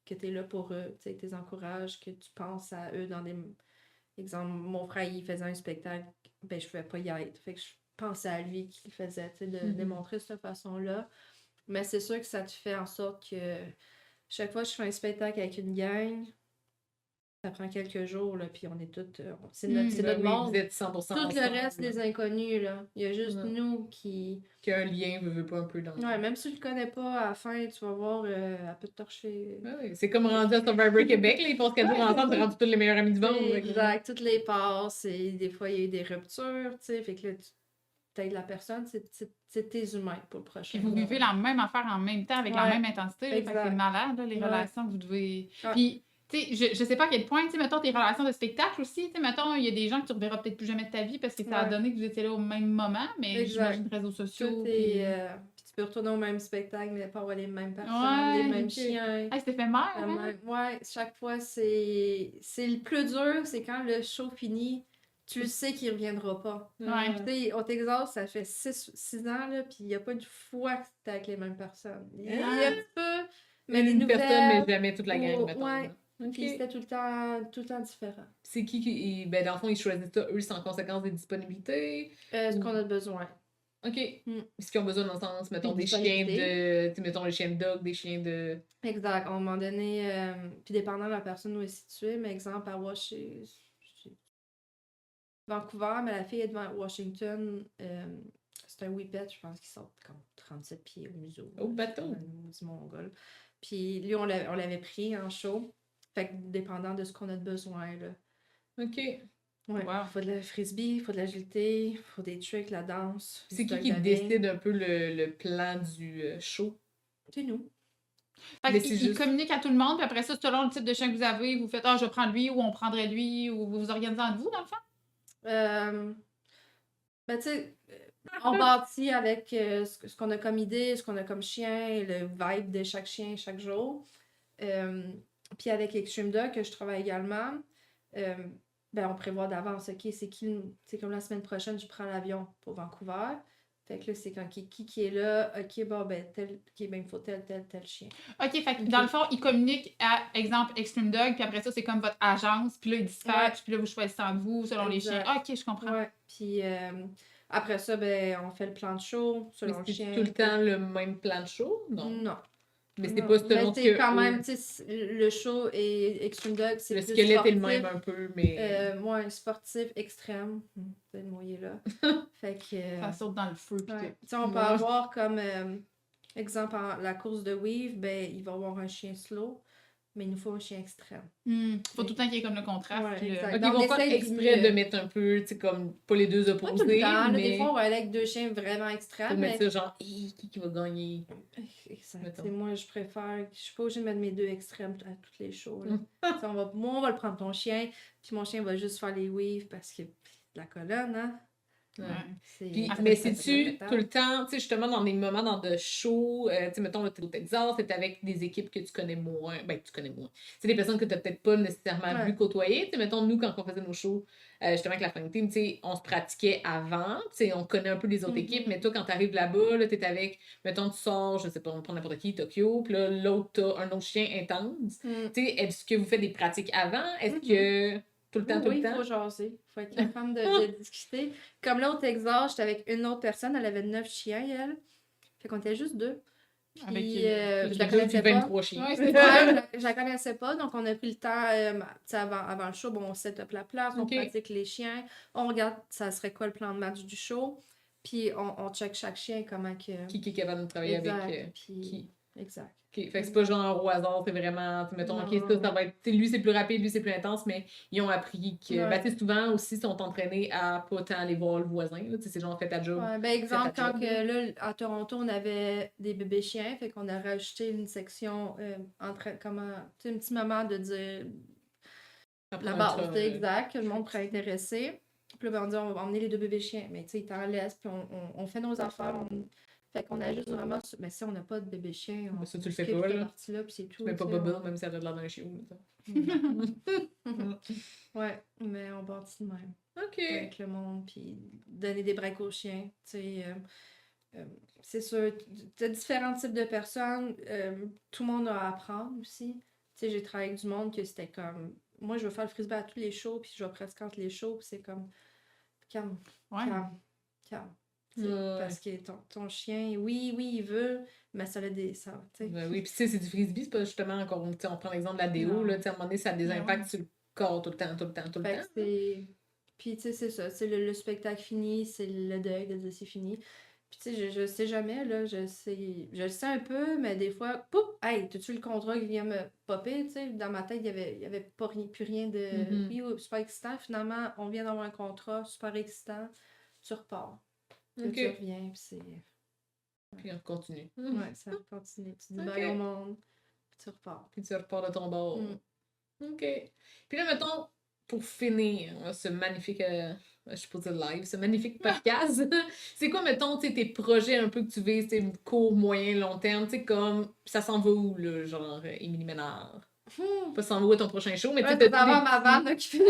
que tu es là pour eux, tu sais, que tu les encourages, que tu penses à eux dans des... Exemple, mon frère, il faisait un spectacle, ben je pouvais pas y être. Fait que je pensais à lui qu'il faisait, tu sais, de démontrer de cette façon-là. Mais c'est sûr que ça te fait en sorte que chaque fois que je fais un spectacle avec une gang, ça prend quelques jours, là, puis on est toutes... c'est notre Ben oui, monde. vous êtes 100% Tout ensemble, le reste, là. les inconnus, là. Il y a juste Ouais. nous qui... Qu'il y a un lien, veut pas un peu dans. Ouais, même si tu le connais pas, à la fin, tu vas voir, elle peut te torcher. Ouais, ouais. C'est comme rendu à Survivor Québec, là, ils font ce qu'elles disent ensemble, t'es rendu tous les meilleurs amis du monde. là. Exact, toutes les passes, et des fois, il y a eu des ruptures, tu sais, fait que là, t'aides la personne, c'est tes humains pour le Puis prochain. vous vivez la même affaire en même temps, avec la Ouais, même intensité. Là, fait que c'est exact. malade, là, les Ouais. relations que vous devez. Ouais. Puis, tu sais, je sais pas à quel point, tu sais, mettons, tes relations de spectacle aussi, tu sais, mettons, il y a des gens que tu reverras peut-être plus jamais de ta vie parce que ça a Ouais. donné que vous étiez là au même moment, mais Exact. j'imagine réseaux sociaux. Tout Puis... est. Puis tu peux retourner au même spectacle, mais pas avoir les mêmes personnes, les Ouais, mêmes ok. chiens. Hey, c'est éphémère, La hein? même- Ouais, chaque fois, c'est le plus dur, c'est quand le show finit, tu le sais qu'il reviendra pas. Ouais. Tu sais, au Texas, ça fait 6 ans, là, puis il n'y a pas une fois que c'était avec les mêmes personnes. Il y a un petit peu, mais des Une personne, mais nouvelles. jamais toute la gang, ou- mettons. ouais. là. Ok. Puis c'était tout le temps différent. C'est ben, dans le fond, ils choisissent ça, eux, sans conséquence des disponibilités. Ce qu'on a besoin. OK. Mm. Ce qu'ils ont besoin dans le sens, mettons, Puis des chiens disponibilité. de. Tu sais, mettons, les chiens de dog, des chiens de. Exact. À un moment donné, puis dépendant de la personne où elle est située, mais exemple, à Vancouver, mais la fille est de Washington, c'est un whippet, je pense qu'il sort comme 37 pieds au museau. Au bateau. Du mongol. Puis lui, on l'avait pris en show. Fait que dépendant de ce qu'on a de besoin, là. OK. Ouais. Wow. Faut de la frisbee, faut de l'agilité, faut des tricks, la danse. C'est du qui dog-diving. décide un peu le plan du show? C'est nous. Fait Mais qu'ils c'est juste- communiquent à tout le monde, puis après ça, selon le type de chien que vous avez, vous faites, je prends lui, ou on prendrait lui, ou vous vous organisez entre vous, dans le fond? Ben, tu sais, on bâtit avec ce qu'on a comme idée, ce qu'on a comme chien, le vibe de chaque chien chaque jour. Puis avec Extreme Dog, que je travaille également, ben, on prévoit d'avance, OK, c'est comme la semaine prochaine, je prends l'avion pour Vancouver. Fait que là, c'est quand qui est là, OK, bon, ben, ben, il me faut tel chien. OK, fait que dans le fond, ils communiquent à, exemple, Extreme Dog, puis après ça, c'est comme votre agence, puis là, ils dispatchent, puis là, vous choisissez entre vous, selon les chiens. Exact. Ah, OK, je comprends. Ouais, puis après ça, ben, on fait le plan de show Mais selon le c'est chien. tout le temps le même plan de show? Non. Non. Mais c'est Non, pas selon mais ce c'est que. quand eux- même, tu sais, le show et Extreme Dog, c'est Le plus squelette est le sportif. même un peu, mais. Ouais, sportif extrême. Vous êtes mouillé là. Fait que. Ça saute dans le feu, puis Ouais. tout. Tu sais, on peut Ouais. avoir comme exemple la course de Weave, ben il va y avoir un chien slow, mais il nous faut un chien extrême. Faut tout le temps qu'il y ait comme le contraste. Ouais, puis le- exact. Ok, Donc, ils vont on faire essaie exprès de- de mettre un peu, tu sais, comme, pas les deux Pas tout opposés, le temps, là, mais. des fois on va aller avec deux chiens vraiment Pour extrêmes, mettre mais ça genre, qui va gagner? exact. Mettons. Tu sais, moi je préfère, je suis pas obligée de mettre mes deux extrêmes à toutes les shows. Là. Tu sais, moi on va le prendre ton chien, puis mon chien va juste faire les weaves parce que la colonne, hein. Ouais. C'est... Puis, Ah, mais ça fait c'est-tu métal. tout le temps, tu sais, justement, dans des moments dans de show, tu sais, mettons, là, t'es au Texas, t'es avec des équipes que tu connais moins, ben, que tu connais moins. C'est des personnes que t'as peut-être pas nécessairement Ouais. vu côtoyer. Tu sais, mettons, nous, quand on faisait nos shows, justement, avec la Flying Team, tu sais, on se pratiquait avant, tu sais, on connaît un peu les autres Mhm. équipes, mais toi, quand t'arrives là-bas, là, t'es avec, mettons, tu sors, je sais pas, on prend n'importe qui, Tokyo, puis là, l'autre, t'as un autre chien intense. Mm. Tu sais, est-ce que vous faites des pratiques avant? Est-ce que tout le temps, tout Oui, le il temps? faut jaser. Il faut être capable de discuter. Comme là, au Texas, j'étais avec une autre personne. Elle avait 9 chiens, elle. Fait qu'on était juste deux. Puis, Avec, je la Puis connaissais pas. 23 chiens. Ouais, Ouais, je la connaissais pas. Donc, on a pris le temps, tu sais, avant le show, bon, on set up la place, on Ok. pratique les chiens. On regarde, ça serait quoi le plan de match du show. Puis, on check chaque chien, comment que... Qui est capable de travailler Exact. avec Puis, qui? exact. Ok, fait que c'est pas genre au hasard, c'est vraiment, tu sais, mettons, ok, ça va être, tu sais, lui c'est plus rapide, lui c'est plus intense, mais ils ont appris que, Ouais. ben, tu sais, souvent aussi, ils sont entraînés à pas tant aller voir le voisin, là, tu sais, c'est genre, fait ta job. Ouais, ben exemple, ta quand job, que, là, à Toronto, on avait des bébés chiens, fait qu'on a rajouté une section comment, tu sais, un petit moment de dire Après la un base, tra- tu sais, exact, que le monde pourrait être intéressé. Puis là, ben, on dit, on va emmener les deux bébés chiens, mais tu sais, ils t'en laissent, puis on fait nos affaires, fait qu'on ajuste vraiment, mais si on n'a pas de bébé chien, on Mais ça, tu le fais skip pas, cette là. partie-là, puis c'est tout. Tu mets pas tu sais, Bubble, on- même si elle a l'air d'un chiot, là, Ouais, mais on bâtit de même. Ok. Avec le monde, puis donner des breaks aux chiens. Tu sais, c'est sûr, tu as différents types de personnes. Tout le monde a à apprendre aussi. Tu sais, j'ai travaillé avec du monde que c'était comme. Moi, je veux faire le frisbee à tous les shows, puis je vais presque entre les shows, puis c'est comme. Calme, Ouais. calme. Tu sais, Ouais. Parce que ton chien, oui, il veut, mais ça a des. Ça, tu sais. Ben oui, puis tu sais, c'est du frisbee, c'est pas justement encore, tu sais, on prend l'exemple de la déo, Non. là, tu sais, à un moment donné, ça a des Ben impacts ouais. sur le corps tout le temps, tout le temps, tout le Fait que temps. c'est. Puis, tu sais, c'est ça. C'est le spectacle fini, c'est le deuil de dire c'est fini. Puis, tu sais, je sais jamais, là. Je le sais un peu, mais des fois, poup! Hey, t'as-tu le contrat qui vient me popper? Tu sais, dans ma tête, il y avait pas plus rien de. Mhm. Oui, super excitant. Finalement, on vient d'avoir un contrat super excitant. Tu repars. Puis là, Ok. tu reviens, puis c'est... Puis on continue. Ouais, ça continue. Tu dis Ok. bye au monde, puis tu repars. Puis tu repars de ton bord. Mm. OK. Puis là, mettons, pour finir ce magnifique, je sais pas dire live, ce magnifique podcast, c'est quoi, mettons, tu sais, tes projets un peu que tu vises, tes court, moyen, long terme, tu sais, comme, ça s'en va où, là, genre, Émilie Ménard? Pas ça s'en va où ton prochain show, mais tu Ouais, sais, c'est t'as-tu avant ma des vanne là, qui finit.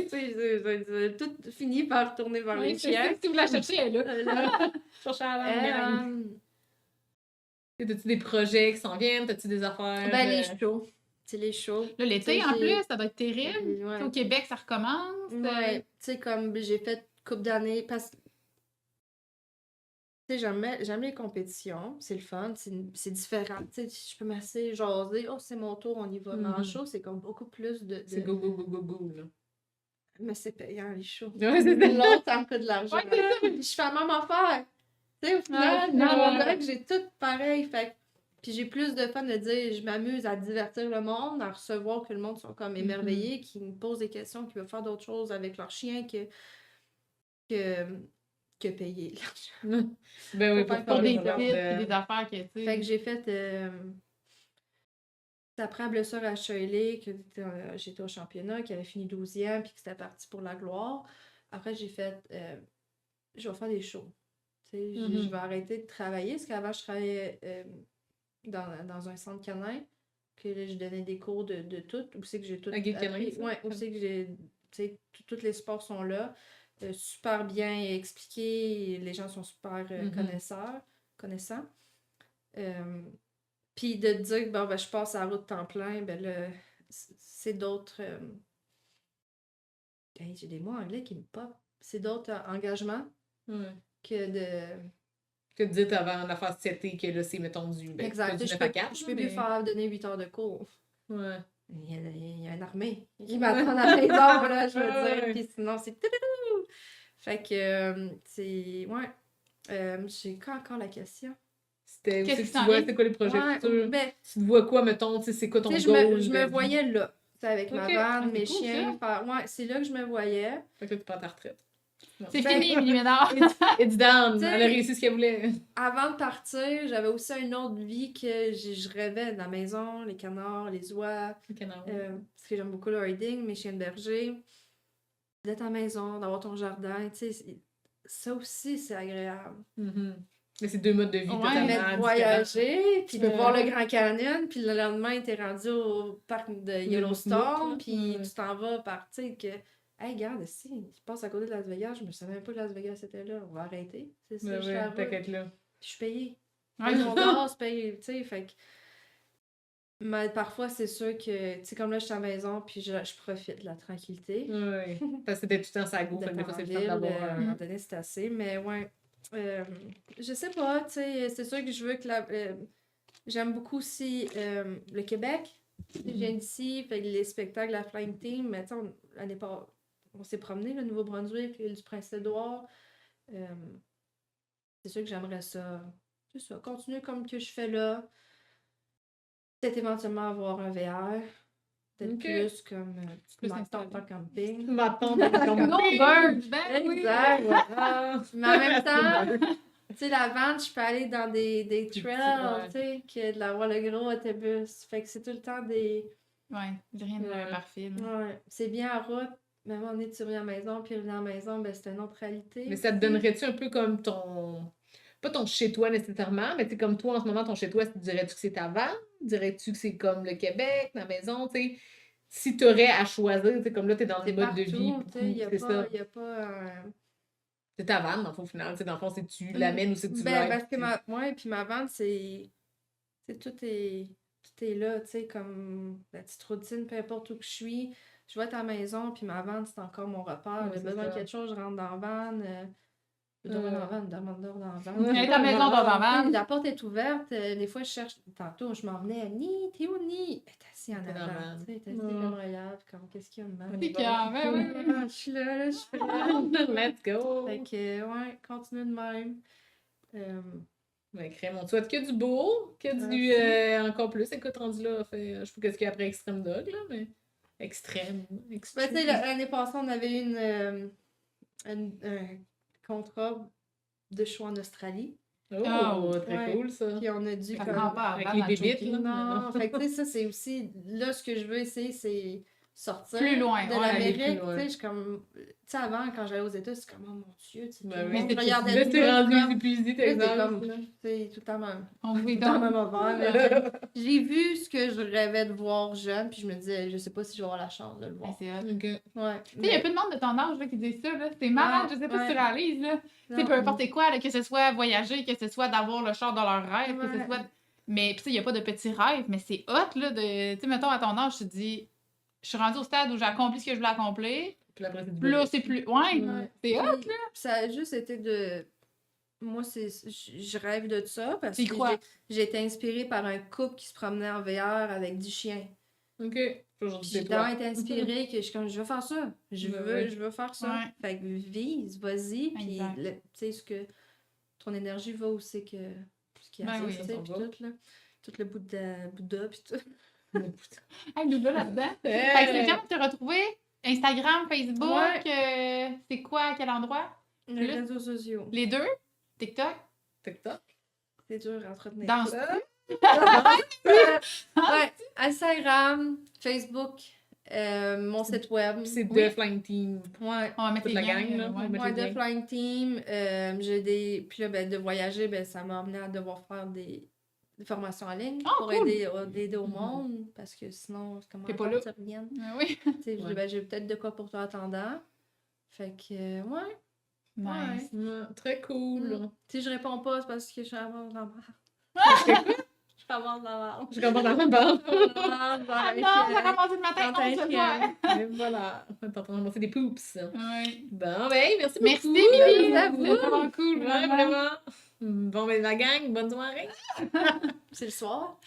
Tu sais, j'ai tout fini par retourner vers Oui, les c'est ça. chiens. Si vous la cherchez, elle est là. Là. chercher à la gang? T'as-tu des projets qui s'en viennent? T'as-tu des affaires? Ben, les shows. C'est les shows. Là, l'été, Tu sais, en j'ai- plus, ça doit être terrible. Ouais. Au Québec, ça recommence. Ouais, tu sais, comme j'ai fait couple d'années, parce que, tu sais, j'aime les compétitions, c'est le fun, c'est différent, tu sais, je peux m'asseoir, jaser, oh, c'est mon tour, on y va. Mais en Mhm. show, c'est comme beaucoup plus C'est go, go, go, go, go, là. Mais c'est payant, les shows. Ouais, c'est ça. L'autre, ça me coûte de l'argent. Ouais, c'est ça. Puis je fais la même affaire. Tu sais, au Ouais, final, au final, on ouais. dirait que j'ai tout pareil, fait que- puis j'ai plus de fun de dire, je m'amuse à divertir le monde, à recevoir que le monde sont comme émerveillés, qui me posent des questions, qui veulent faire d'autres choses avec leur chien que, que payer l'argent. Ben oui, Faut pour pas Pour parler des de leur titres et des affaires que, tu Fait sais. que j'ai fait, après la blessure à Shirley, que j'étais au championnat, qui avait fini 12e, puis que c'était parti pour la gloire. Après, j'ai fait, je vais faire des shows. Tu sais, je vais arrêter de travailler, parce qu'avant, je travaillais dans un centre canin, que là, je donnais des cours de tout, où c'est que j'ai tout À Guy Canin, appris. ça? Ouais, où c'est que j'ai, tu sais, tous les sports sont là, super bien expliqués, les gens sont super connaissants. Puis de te dire que bon, ben, je passe à la route temps plein, ben là, c'est d'autres. Hey, j'ai des mots anglais qui me pop. C'est d'autres engagements Ouais. que de. Que de dire avant la phase 7 que là, c'est, mettons, du, ben, Exact. pas du Je 9 peux, à 4, je peux mais... plus faire donner 8 heures de cours. Ouais. Il y a une armée qui m'attend à la maison, là, je veux Ouais. dire. Puis sinon, c'est. Fait que c'est. Ouais. J'ai quoi encore la question? C'était où Qu'est-ce c'est qui que tu s'en vois, vient? c'est quoi les projets Ouais, futurs? ben, Tu te vois quoi, mettons, tu sais, c'est quoi ton tu sais, goal je de me vie? voyais là. Tu sais, avec ma Ok. vanne, Ah, c'est mes cool, chiens. Ouais, c'est là que je me voyais. Fait que là, tu prends ta retraite. Non. C'est Ben, fini, Émilie Ménard. It's done! Tu sais- Elle a réussi ce qu'elle voulait. Avant de partir, j'avais aussi une autre vie que je rêvais de la maison, les canards, les oies, parce que j'aime beaucoup le riding, mes chiens de berger, d'être à la maison, d'avoir ton jardin, tu sais, ça aussi c'est agréable. Mhm. Mais c'est deux modes de vie Ouais, totalement Mais de différents. voyager, puis de Ouais. voir le Grand Canyon, puis le lendemain t'es rendu au parc de Yellowstone, là. puis Ouais. tu t'en vas par, tu sais, que, hey, regarde, si, je passe à côté de Las Vegas, je me savais même pas que Las Vegas était là, on va arrêter, c'est ça, Ben je fais la ouais, route. t'inquiète là. Je suis payée. Ouais, Paye c'est mon ça. gaz, paye, tu sais, fait que... Mais parfois, c'est sûr que, tu sais, comme là, je suis à la maison, puis je profite de la tranquillité. Ouais. Parce que t'es tout le temps sur la go, fait que des fois, c'est le fun d'avoir à un un... moment donné, c'est assez, mais ouais. Je sais pas, tu sais, c'est sûr que je veux que j'aime beaucoup aussi le Québec. Je viens d'ici, fait que les spectacles, la Flying Team, mais tu sais, l'année passée, on s'est promené, le Nouveau-Brunswick, l'île du Prince-Édouard. C'est sûr que j'aimerais ça. C'est ça, continuer comme que je fais là. Peut-être éventuellement avoir un VR. Peut-être Ok. plus comme Plus ma installé. tente en camping. Ma tante, elle est comme... No bird! Ben oui! Exact, Ah. Mais en même temps, tu sais, la vente, je peux aller dans des petits, trails, ouais. tu sais, que de l'avoir le gros autobus. Fait que c'est tout le temps des. Ouais, rien de Ouais. parfait. là. Ouais, c'est bien en route. Mais à un moment donné, tu reviens à la maison, puis revenir à la maison, ben c'est une autre réalité. Mais ça te donnerait-tu un peu comme ton... Pas ton chez-toi nécessairement, mais tu sais, comme toi, en ce moment, ton chez-toi, dirais-tu que c'est ta vanne? Dirais-tu que c'est comme le Québec, la maison, tu sais? Si t'aurais à choisir, tu sais, comme là, t'es dans C'est le mode de vie, partout, tu sais, il c'est ça. n'y a pas un... C'est ta vanne, dans le fond, au final. Tu sais, dans le fond, c'est tu l'amènes ou c'est que tu Ben, rides, parce que puis- ouais, puis ma vente, c'est tout est là, tu sais, comme la petite routine, peu importe où que je suis. Je vais être à la maison, puis ma vente, c'est encore mon repère. Ouais, J'ai c'est besoin de ça. quelque chose, je rentre dans la vanne. Je dors dans la vanne, dors dans la vanne. Elle est à la maison, dans la vanne. La porte est ouverte. Des fois, je cherche. Tantôt, je m'en venais. Ni, t'es où, Ni? Elle est assise en T'es dans la avant. vanne. Tu sais, t'es assis Ouais. comme regarde, comme qu'est-ce qu'il y a de mal? On C'est y va. calme, ben oui. Je suis là, je fais là. Let's go! Fait que, ouais, continue de même. Ben, crème, on te souhaite que du beau, que du Merci. encore plus. Écoute, rendu là, fait, je sais pas qu'est-ce qu'il y a après Extreme Dog, là, mais extrême. Ben, tu sais, l'année passée, on avait eu un contrat de choix en Australie. Oh, très ouais. cool, ça. Puis on a dû Ça comme... prend pas Avec avant les dans bébites, Chucky. là. Non, fait que tu sais, ça c'est aussi... Là, ce que je veux essayer, c'est sortir Plus loin, de ouais, aller l'Amérique. plus Tu loin. sais, je suis comme... Tu sais, avant, quand j'allais aux États, c'est comme, oh mon Dieu, tu sais, Ben tout le oui. monde Mais regardait Là, le t'es film, rendu comme- épuisé, Là, c'est t'es comme, comme... c'est tout le temps même. On vit Dans donc. le même affaire, mais j'ai vu ce que je rêvais de voir jeune, puis je me disais, je sais pas si je vais avoir la chance de le Ben, voir. c'est hot. Ok. Ouais. Tu sais, il y a peu de monde de ton âge là, qui dit ça, là. C'est malade, je sais pas si tu réalises, là. Tu sais, peu importe quoi, là, que ce soit voyager, que ce soit d'avoir le char dans leur rêve, que ce Ouais. soit... Mais, puis tu sais, il n'y a pas de petits rêves, mais c'est hot, là, de... Tu sais, mettons, à ton âge, tu te dis, je suis rendue au stade où j'ai accompli ce que je voulais accomplir, Puis après, c'est du puis là, bonus. c'est plus... Ouais, Ouais. c'est hot. Puis, ça a juste été de. Moi, je rêve de ça parce C'est que quoi? j'ai été inspirée par un couple qui se promenait en VR avec 10 chiens. Ok. Aujourd'hui, Puis j'ai c'est toi. tellement été inspirée que je suis comme, je veux faire ça. Je Ben veux, oui. je veux faire ça. Ouais. Fait que vise, vas-y. Puis, Exact. tu sais, ce que ton énergie va où c'est que. Ce qu'il y a Ben à oui, dire, ça tu sais, s'en puis va. tout, là. Tout le bout de Bouddha, puis tout. Hey, nous là-dedans. Fait que Hey! les gens te retrouver Instagram, Facebook, Ouais. c'est quoi, à quel endroit? Les Plus- réseaux sociaux. Les deux? TikTok? TikTok. C'est dur à entretenir. Dans... Ouais, Instagram, Facebook, mon site web. Puis c'est Oui. The Flying Team. Ouais. On va mettre Toute les la liens, gang, là. ouais. On met Ouais, les de liens. Flying Team, j'ai des... Puis là, ben, de voyager, ben, ça m'a amené à devoir faire des formations en ligne Ah, pour cool. aider au monde, parce que sinon, comment T'es pas là. tu reviennes? Oui. Tu sais, Ouais. ben, j'ai peut-être de quoi pour toi attendant. Fait que, ouais. Nice. Ouais, très cool. Si je réponds pas, c'est parce que je suis à bord de la merde. Je suis à bord de la merde. Je comprends la même bande. Ah non, ça a commencé le matin, Quand on se voit. Et voilà. On est en train de ramasser des poops. Oui. Bon, ben, merci beaucoup. Merci, Mimi. Merci à vous. C'est vraiment cool. Ouais, vraiment. vraiment. Bon, ben, la gang, bonne soirée. C'est le soir.